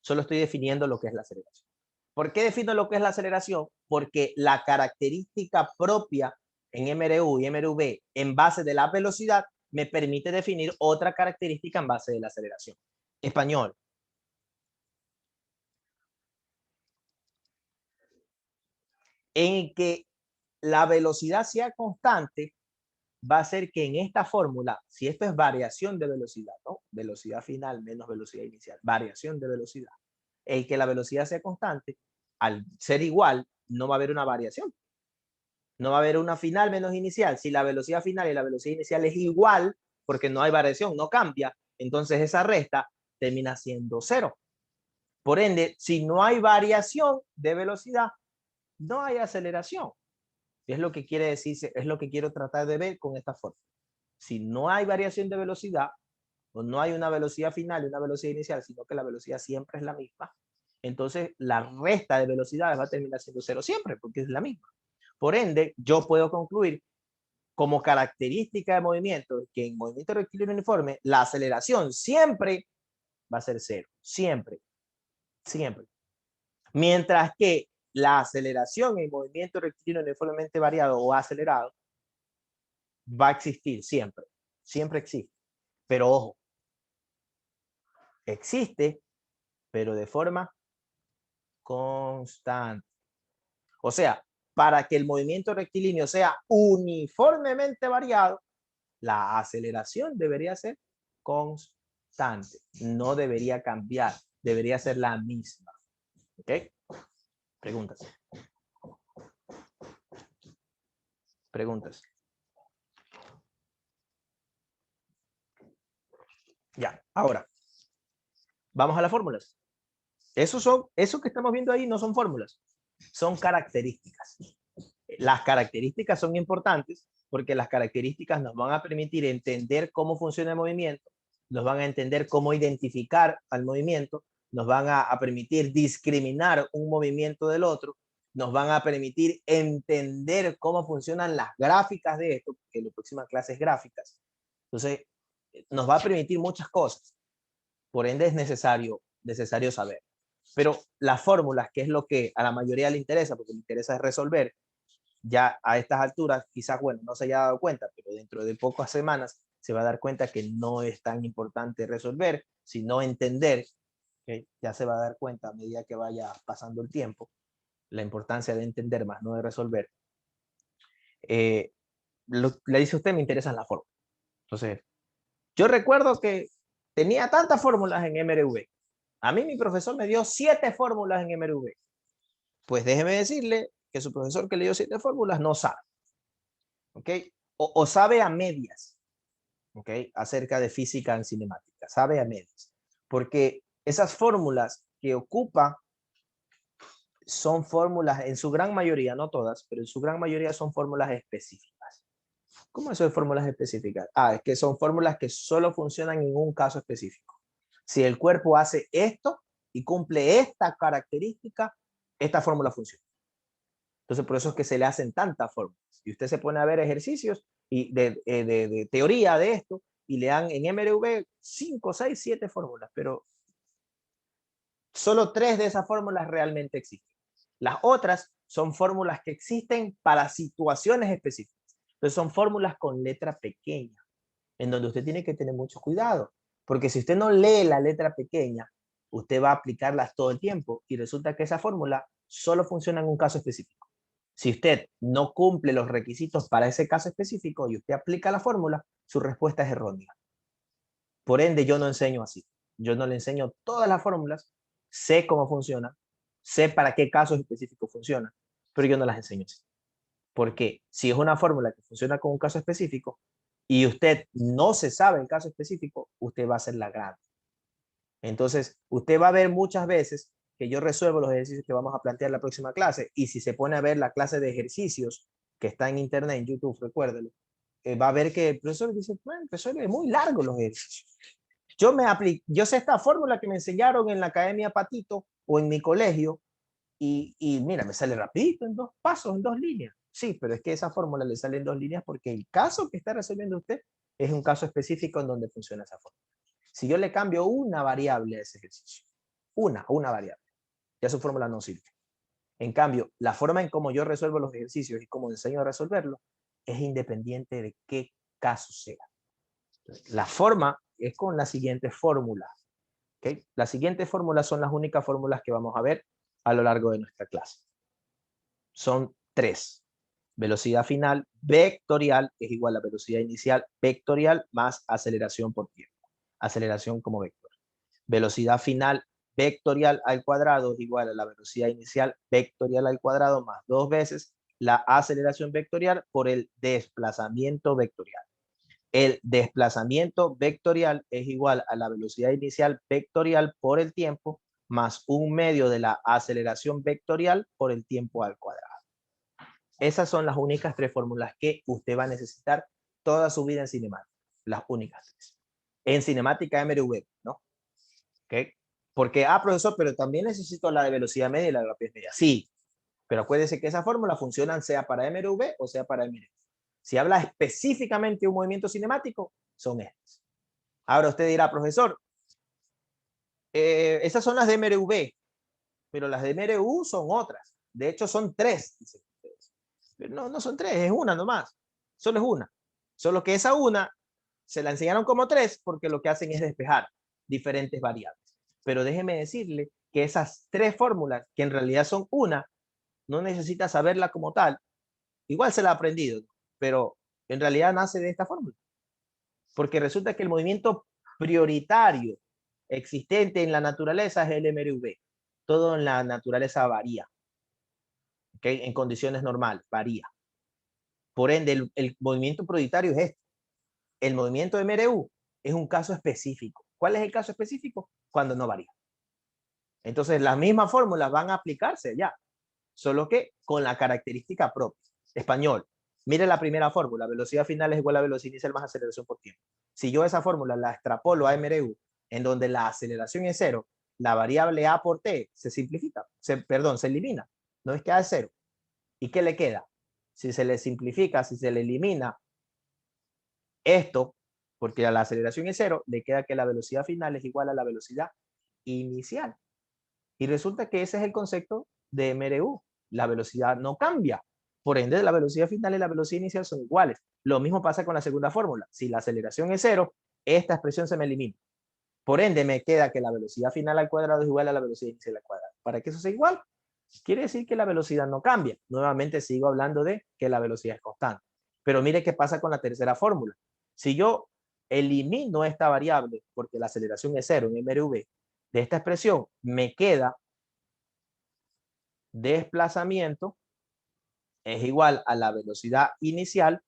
Solo estoy definiendo lo que es la aceleración. ¿Por qué defino lo que es la aceleración? Porque la característica propia en MRU y MRV en base de la velocidad me permite definir otra característica en base de la aceleración. Español. En que la velocidad sea constante, va a ser que en esta fórmula, si esto es variación de velocidad, ¿no? Velocidad final menos velocidad inicial, variación de velocidad. El que la velocidad sea constante, al ser igual, no va a haber una variación. No va a haber una final menos inicial. Si la velocidad final y la velocidad inicial es igual, porque no hay variación, no cambia, entonces esa resta termina siendo 0. Por ende, si no hay variación de velocidad, no hay aceleración. Es lo que quiere decir, es lo que quiero tratar de ver con esta forma. Si no hay variación de velocidad, o no hay una velocidad final y una velocidad inicial, sino que la velocidad siempre es la misma, entonces la resta de velocidades va a terminar siendo 0 siempre, porque es la misma. Por ende, yo puedo concluir como característica de movimiento que en movimiento rectilíneo uniforme, la aceleración siempre va a ser 0. Siempre. Siempre. Mientras que la aceleración en movimiento rectilíneo uniformemente variado o acelerado va a existir siempre. Siempre existe. Pero ojo, existe, pero de forma constante. O sea, para que el movimiento rectilíneo sea uniformemente variado, la aceleración debería ser constante, no debería cambiar, debería ser la misma. ¿Ok? Preguntas. Preguntas. Ya, ahora, vamos a las fórmulas. Eso que estamos viendo ahí no son fórmulas, son características. Las características son importantes porque las características nos van a permitir entender cómo funciona el movimiento, nos van a entender cómo identificar al movimiento, nos van a permitir discriminar un movimiento del otro, nos van a permitir entender cómo funcionan las gráficas de esto, porque la próxima clase es gráficas. Entonces, nos va a permitir muchas cosas. Por ende es necesario saber. Pero las fórmulas, que es lo que a la mayoría le interesa, porque le interesa resolver, ya a estas alturas, quizás, bueno, no se haya dado cuenta, pero dentro de pocas semanas se va a dar cuenta que no es tan importante resolver, sino entender, que ya se va a dar cuenta a medida que vaya pasando el tiempo, la importancia de entender más, no de resolver. Le dice usted, me interesan las fórmulas. Entonces, yo recuerdo que tenía tantas fórmulas en MRV. A mí mi profesor me dio 7 fórmulas en MRV. Pues déjeme decirle que su profesor que le dio 7 fórmulas no sabe. ¿Ok? O sabe a medias. ¿Ok? Acerca de física en cinemática. Sabe a medias. Porque esas fórmulas que ocupa son fórmulas, en su gran mayoría, no todas, pero en su gran mayoría son fórmulas específicas. ¿Cómo eso de fórmulas específicas? Es que son fórmulas que solo funcionan en un caso específico. Si el cuerpo hace esto y cumple esta característica, esta fórmula funciona. Entonces, por eso es que se le hacen tantas fórmulas. Y usted se pone a ver ejercicios y de teoría de esto y le dan en MRV 5, 6, 7 fórmulas, pero solo 3 de esas fórmulas realmente existen. Las otras son fórmulas que existen para situaciones específicas. Entonces, son fórmulas con letra pequeña, en donde usted tiene que tener mucho cuidado, porque si usted no lee la letra pequeña, usted va a aplicarlas todo el tiempo y resulta que esa fórmula solo funciona en un caso específico. Si usted no cumple los requisitos para ese caso específico y usted aplica la fórmula, su respuesta es errónea. Por ende, yo no enseño así. Yo no le enseño todas las fórmulas, sé cómo funciona, sé para qué casos específicos funciona, pero yo no las enseño así. Porque si es una fórmula que funciona con un caso específico y usted no se sabe el caso específico, usted va a hacer la grande. Entonces, usted va a ver muchas veces que yo resuelvo los ejercicios que vamos a plantear en la próxima clase, y si se pone a ver la clase de ejercicios que está en internet, en YouTube, recuérdelo, va a ver que el profesor dice, bueno, el profesor es muy largo los ejercicios. Yo sé esta fórmula que me enseñaron en la Academia Patito o en mi colegio, y mira, me sale rapidito, en 2 pasos, en 2 líneas. Sí, pero es que esa fórmula le sale en 2 líneas porque el caso que está resolviendo usted es un caso específico en donde funciona esa fórmula. Si yo le cambio una variable a ese ejercicio, una variable, ya su fórmula no sirve. En cambio, la forma en cómo yo resuelvo los ejercicios y cómo enseño a resolverlos es independiente de qué caso sea. La forma es con la siguiente fórmula. ¿Okay? Las siguientes fórmulas son las únicas fórmulas que vamos a ver a lo largo de nuestra clase. Son 3. Velocidad final vectorial es igual a velocidad inicial vectorial más aceleración por tiempo. Aceleración como vector. Velocidad final vectorial al cuadrado es igual a la velocidad inicial vectorial al cuadrado más 2 veces la aceleración vectorial por el desplazamiento vectorial. El desplazamiento vectorial es igual a la velocidad inicial vectorial por el tiempo más 1/2 de la aceleración vectorial por el tiempo al cuadrado. Esas son las únicas 3 fórmulas que usted va a necesitar toda su vida en cinemática. Las únicas 3. En cinemática MRV, ¿no? ¿Ok? Porque, profesor, pero también necesito la de velocidad media y la de rapidez media. Sí, pero acuérdese que esas fórmulas funcionan sea para MRV o sea para MRV. Si habla específicamente de un movimiento cinemático, son estas. Ahora usted dirá, profesor, esas son las de MRV, pero las de MRU son otras. De hecho, son 3, dicen ustedes. Pero no son 3, es una nomás. Solo es una. Solo que esa una se la enseñaron como 3 porque lo que hacen es despejar diferentes variables. Pero déjeme decirle que esas 3 fórmulas, que en realidad son una, no necesita saberla como tal. Igual se la ha aprendido, pero en realidad nace de esta fórmula. Porque resulta que el movimiento prioritario existente en la naturaleza es el MRV. Todo en la naturaleza varía. ¿Okay? En condiciones normales, varía. Por ende, el movimiento prioritario es este. El movimiento MRU es un caso específico. ¿Cuál es el caso específico? Cuando no varía. Entonces, las mismas fórmulas van a aplicarse ya, solo que con la característica propia. Español. Mire la primera fórmula, velocidad final es igual a velocidad inicial más aceleración por tiempo. Si yo esa fórmula la extrapolo a MRU, en donde la aceleración es 0, la variable A por T se simplifica, se elimina, no es que A es 0. ¿Y qué le queda? Si se le simplifica, si se le elimina esto, porque a la aceleración es 0, le queda que la velocidad final es igual a la velocidad inicial. Y resulta que ese es el concepto de MRU. La velocidad no cambia. Por ende, la velocidad final y la velocidad inicial son iguales. Lo mismo pasa con la segunda fórmula. Si la aceleración es 0, esta expresión se me elimina. Por ende, me queda que la velocidad final al cuadrado es igual a la velocidad inicial al cuadrado. Para que eso sea igual, quiere decir que la velocidad no cambia. Nuevamente sigo hablando de que la velocidad es constante. Pero mire qué pasa con la tercera fórmula. Si yo elimino esta variable, porque la aceleración es 0 en MRV, de esta expresión me queda desplazamiento es igual a la velocidad inicial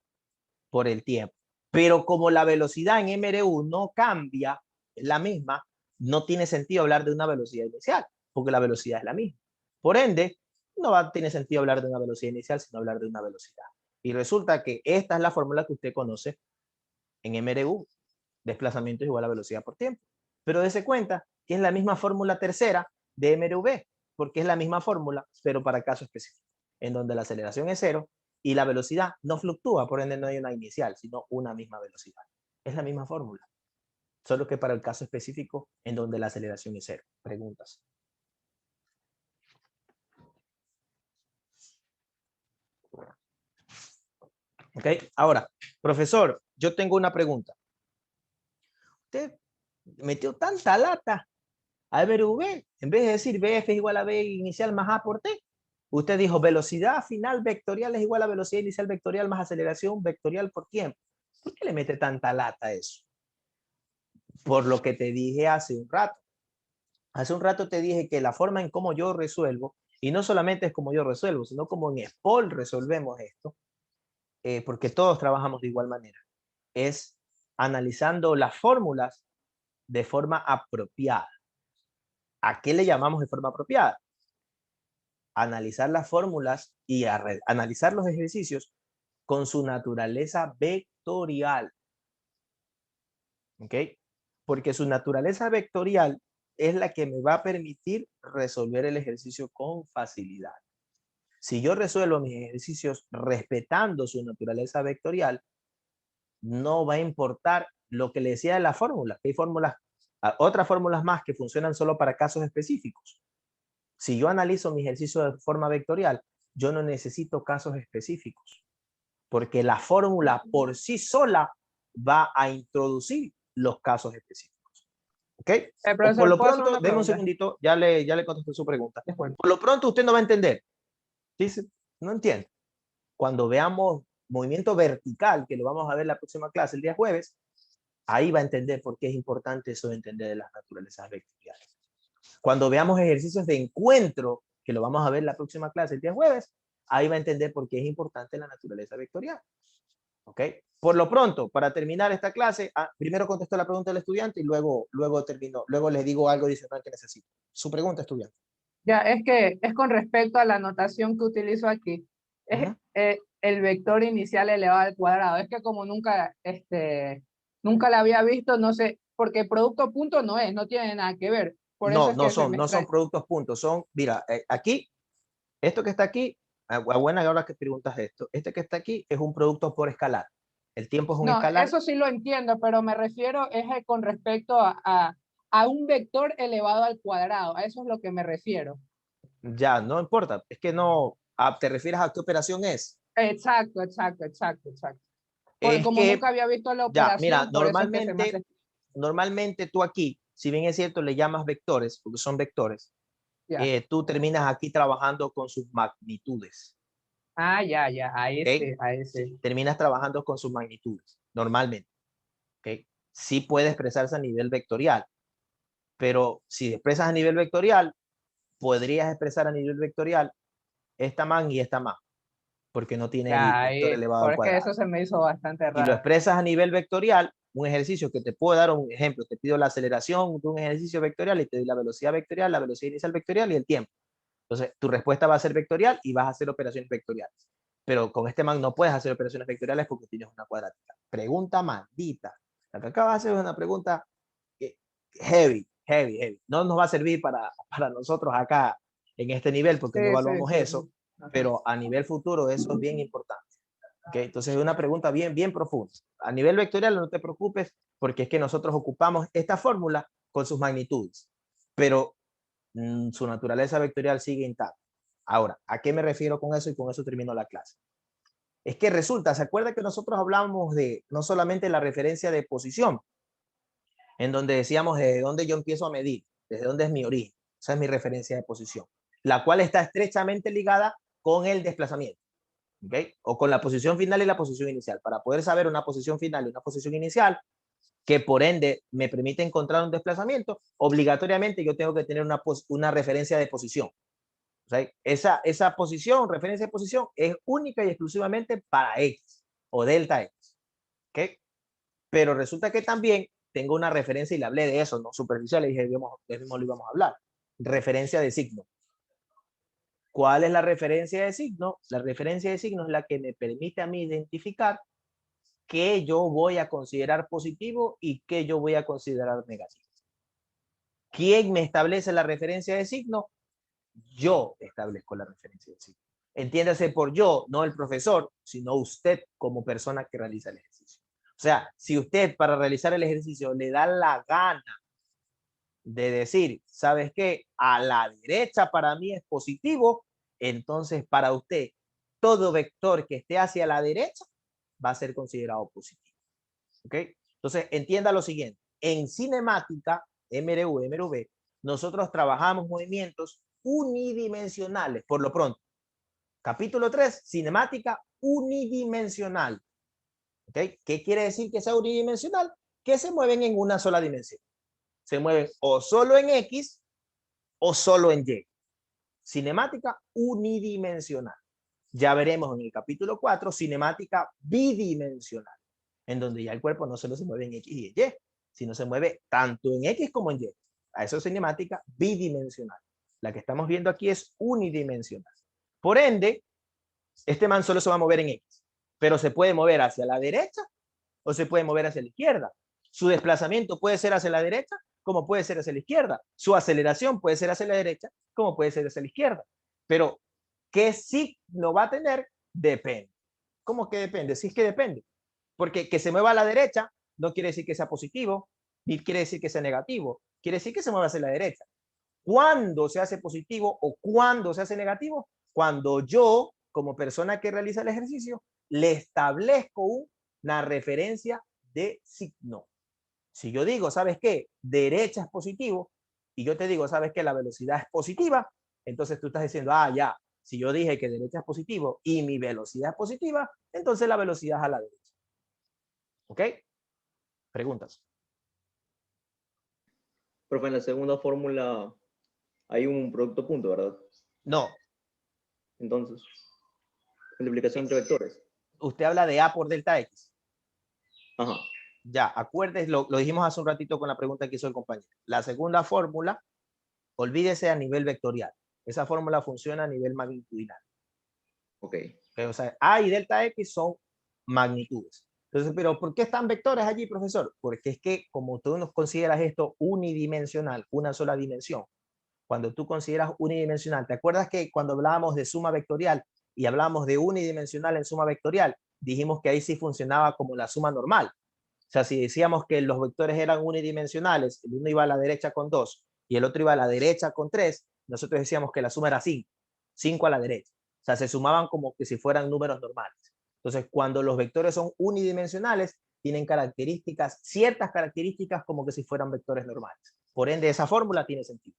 por el tiempo. Pero como la velocidad en MRU no cambia, es la misma, no tiene sentido hablar de una velocidad inicial, porque la velocidad es la misma. Por ende, tiene sentido hablar de una velocidad inicial, sino hablar de una velocidad. Y resulta que esta es la fórmula que usted conoce en MRU. Desplazamiento es igual a velocidad por tiempo. Pero dése cuenta que es la misma fórmula tercera de MRV, porque es la misma fórmula, pero para caso específico, en donde la aceleración es 0 y la velocidad no fluctúa, por ende no hay una inicial, sino una misma velocidad. Es la misma fórmula, solo que para el caso específico en donde la aceleración es 0. Preguntas. Ok, ahora, profesor, yo tengo una pregunta. Usted metió tanta lata al MRV, en vez de decir BF es igual a B inicial más A por T, usted dijo velocidad final vectorial es igual a velocidad inicial vectorial más aceleración vectorial por tiempo. ¿Por qué le mete tanta lata a eso? Por lo que te dije hace un rato. Hace un rato te dije que la forma en cómo yo resuelvo, y no solamente es como yo resuelvo, sino como en SPOL resolvemos esto, porque todos trabajamos de igual manera, es analizando las fórmulas de forma apropiada. ¿A qué le llamamos de forma apropiada? Analizar las fórmulas y analizar los ejercicios con su naturaleza vectorial. ¿Ok? Porque su naturaleza vectorial es la que me va a permitir resolver el ejercicio con facilidad. Si yo resuelvo mis ejercicios respetando su naturaleza vectorial, no va a importar lo que le decía de la fórmula. Hay fórmulas, otras fórmulas más que funcionan solo para casos específicos. Si yo analizo mi ejercicio de forma vectorial, yo no necesito casos específicos, porque la fórmula por sí sola va a introducir los casos específicos. ¿Ok? Profesor, por lo ¿puedo hacer pronto, una déme un pregunta? segundito, ya le contesté su pregunta. Después. Por lo pronto usted no va a entender. Dice, no entiende. Cuando veamos movimiento vertical, que lo vamos a ver en la próxima clase el día jueves, ahí va a entender por qué es importante eso de entender de las naturalezas vectoriales. Cuando veamos ejercicios de encuentro, que lo vamos a ver en la próxima clase el día jueves, ahí va a entender por qué es importante la naturaleza vectorial. ¿Ok? Por lo pronto, para terminar esta clase, primero contesto la pregunta del estudiante y luego termino, luego les digo algo adicional que necesito. Su pregunta, estudiante. Ya, es que es con respecto a la notación que utilizo aquí. Es el vector inicial elevado al cuadrado. Es que como nunca la había visto, no sé, porque producto punto no tiene nada que ver. Por eso es que no son productos puntos, son, mira, aquí, esto que está aquí, buena ahora que preguntas esto, este que está aquí es un producto por escalar. El tiempo es un escalar. Eso sí lo entiendo, pero me refiero con respecto a un vector elevado al cuadrado. A eso es lo que me refiero. Ya, no importa. Es que no, ¿te refieres a qué operación es? Exacto. Porque Es como que, nunca había visto la ya, operación, mira, por eso es que se me hace... normalmente tú aquí, si bien es cierto, le llamas vectores, porque son vectores, tú terminas aquí trabajando con sus magnitudes. Ya, ahí ¿Okay? sí. Terminas trabajando con sus magnitudes, normalmente. ¿Okay? Sí puede expresarse a nivel vectorial, pero si expresas a nivel vectorial, podrías expresar a nivel vectorial esta man y esta man, porque no tiene el vector elevado al Porque cuadrado. eso se me hizo bastante Y lo raro. expresas a nivel vectorial, un ejercicio que te puedo dar un ejemplo, te pido la aceleración de un ejercicio vectorial y te doy la velocidad vectorial, la velocidad inicial vectorial y el tiempo. Entonces, tu respuesta va a ser vectorial y vas a hacer operaciones vectoriales. Pero con este man no puedes hacer operaciones vectoriales porque tienes una cuadrática. Pregunta maldita. La que acabas de hacer es una pregunta heavy. No nos va a servir para nosotros acá en este nivel porque no evaluamos eso, Ajá. pero a nivel futuro eso es bien importante. ¿Okay? Entonces es una pregunta bien profunda. A nivel vectorial no te preocupes porque es que nosotros ocupamos esta fórmula con sus magnitudes, pero su naturaleza vectorial sigue intacta. Ahora, ¿a qué me refiero con eso? Y con eso termino la clase. Es que resulta, ¿se acuerda que nosotros hablamos de no solamente la referencia de posición, en donde decíamos desde dónde yo empiezo a medir, desde dónde es mi origen? Esa es mi referencia de posición, la cual está estrechamente ligada con el desplazamiento, ¿okay? O con la posición final y la posición inicial. Para poder saber una posición final y una posición inicial, que por ende me permite encontrar un desplazamiento, obligatoriamente yo tengo que tener una referencia de posición. O sea, esa posición, referencia de posición, es única y exclusivamente para X o delta X. ¿Okay? Pero resulta que también tengo una referencia, y le hablé de eso, ¿no? Superficial, le dije, de mismo lo íbamos a hablar. Referencia de signo. ¿Cuál es la referencia de signo? La referencia de signo es la que me permite a mí identificar qué yo voy a considerar positivo y qué yo voy a considerar negativo. ¿Quién me establece la referencia de signo? Yo establezco la referencia de signo. Entiéndase por yo, no el profesor, sino usted como persona que realiza el ejercicio. O sea, si usted para realizar el ejercicio le da la gana de decir, ¿sabes qué? A la derecha para mí es positivo, entonces para usted todo vector que esté hacia la derecha va a ser considerado positivo. ¿Ok? Entonces, entienda lo siguiente. En cinemática, MRU, MRV, nosotros trabajamos movimientos unidimensionales, por lo pronto. Capítulo 3, cinemática unidimensional. ¿Ok? ¿Qué quiere decir que sea unidimensional? Que se mueven en una sola dimensión. Se mueven o solo en X o solo en Y. Cinemática unidimensional. Ya veremos en el capítulo 4, cinemática bidimensional, en donde ya el cuerpo no solo se mueve en X y Y, sino se mueve tanto en X como en Y. A eso es cinemática bidimensional. La que estamos viendo aquí es unidimensional. Por ende, este man solo se va a mover en X, pero se puede mover hacia la derecha o se puede mover hacia la izquierda. Su desplazamiento puede ser hacia la derecha como puede ser hacia la izquierda. Su aceleración puede ser hacia la derecha como puede ser hacia la izquierda. Pero, ¿qué signo va a tener? Depende. ¿Cómo que depende? Sí, es que depende. Porque que se mueva a la derecha no quiere decir que sea positivo, ni quiere decir que sea negativo. Quiere decir que se mueva hacia la derecha. ¿Cuándo se hace positivo o cuándo se hace negativo? Cuando yo, como persona que realiza el ejercicio, le establezco una referencia de signo. Si yo digo, ¿sabes qué? Derecha es positivo, y yo te digo, ¿sabes qué? La velocidad es positiva, entonces tú estás diciendo, ah, ya, si yo dije que derecha es positivo y mi velocidad es positiva, entonces la velocidad es a la derecha. ¿Ok? Preguntas. Profe, en la segunda fórmula hay un producto punto, ¿verdad? No. Entonces, multiplicación entre vectores. Usted habla de A por delta X. Ajá. Ya, acuérdense, lo dijimos hace un ratito con la pregunta que hizo el compañero. La segunda fórmula, olvídese a nivel vectorial. Esa fórmula funciona a nivel magnitudinal. Ok. O sea, A y delta X son magnitudes. Entonces, pero ¿por qué están vectores allí, profesor? Porque es que como tú nos consideras esto unidimensional, una sola dimensión, cuando tú consideras unidimensional, ¿te acuerdas que cuando hablábamos de suma vectorial y hablábamos de unidimensional en suma vectorial, dijimos que ahí sí funcionaba como la suma normal? O sea, si decíamos que los vectores eran unidimensionales, el uno iba a la derecha con 2 y el otro iba a la derecha con 3, nosotros decíamos que la suma era 5, 5 a la derecha. O sea, se sumaban como que si fueran números normales. Entonces, cuando los vectores son unidimensionales, tienen características, ciertas características como que si fueran vectores normales. Por ende, esa fórmula tiene sentido.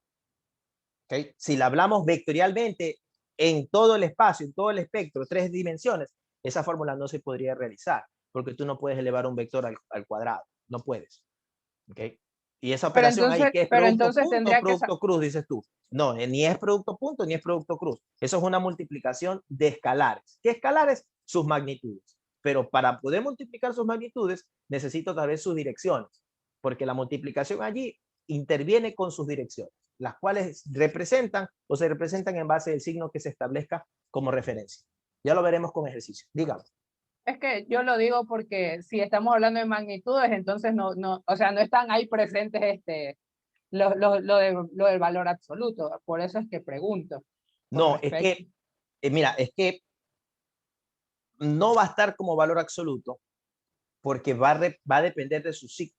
¿Okay? Si la hablamos vectorialmente en todo el espacio, en todo el espectro, 3 dimensiones, esa fórmula no se podría realizar, porque tú no puedes elevar un vector al cuadrado, no puedes. ¿Okay? Y esa operación ahí, ¿qué es producto punto o producto cruz, dices tú? No, ni es producto punto ni es producto cruz. Eso es una multiplicación de escalares. ¿Qué escalares? Sus magnitudes. Pero para poder multiplicar sus magnitudes, necesito tal vez sus direcciones, porque la multiplicación allí interviene con sus direcciones, las cuales representan o se representan en base del signo que se establezca como referencia. Ya lo veremos con ejercicio. Dígame. Es que yo lo digo porque si estamos hablando de magnitudes, entonces o sea, no están ahí presentes lo del valor absoluto. Por eso es que pregunto. No, es que, mira, es que no va a estar como valor absoluto porque va a depender de su signo.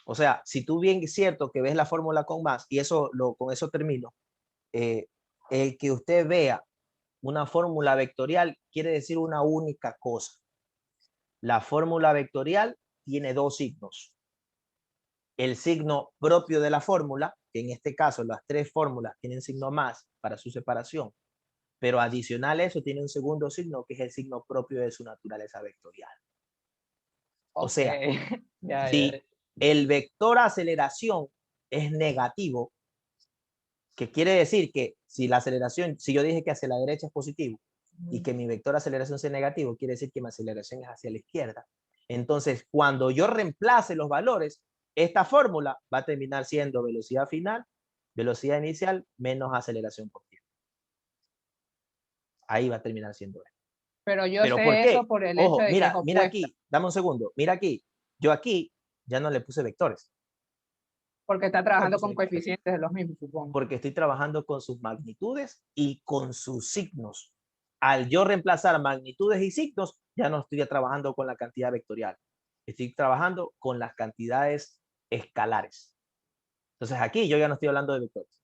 O sea, si tú bien es cierto que ves la fórmula con más, y con eso termino, el que usted vea una fórmula vectorial quiere decir una única cosa. La fórmula vectorial tiene dos signos. El signo propio de la fórmula, que en este caso las tres fórmulas tienen signo más para su separación, pero adicional a eso tiene un segundo signo que es el signo propio de su naturaleza vectorial. O sea, si el vector aceleración es negativo, que quiere decir que si la aceleración, si yo dije que hacia la derecha es positivo y que mi vector aceleración sea negativo, quiere decir que mi aceleración es hacia la izquierda. Entonces, cuando yo reemplace los valores, esta fórmula va a terminar siendo velocidad final, velocidad inicial, menos aceleración por tiempo. Ahí va a terminar siendo esto. Pero yo ¿Pero sé por qué? eso por el Ojo, hecho de que es mira opuesta. aquí, dame un segundo, mira aquí. Yo aquí ya no le puse vectores. Porque está trabajando con coeficientes de los mismos, supongo. Porque estoy trabajando con sus magnitudes y con sus signos. Al yo reemplazar magnitudes y signos, ya no estoy trabajando con la cantidad vectorial. Estoy trabajando con las cantidades escalares. Entonces aquí yo ya no estoy hablando de vectores.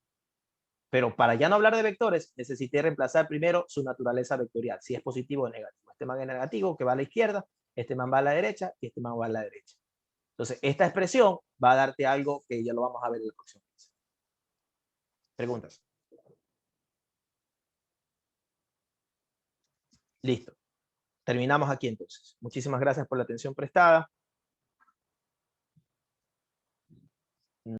Pero para ya no hablar de vectores, necesité reemplazar primero su naturaleza vectorial, si es positivo o negativo. Este man es negativo, que va a la izquierda, este man va a la derecha y este man va a la derecha. Entonces, esta expresión va a darte algo que ya lo vamos a ver en la próxima clase. ¿Preguntas? Listo. Terminamos aquí entonces. Muchísimas gracias por la atención prestada.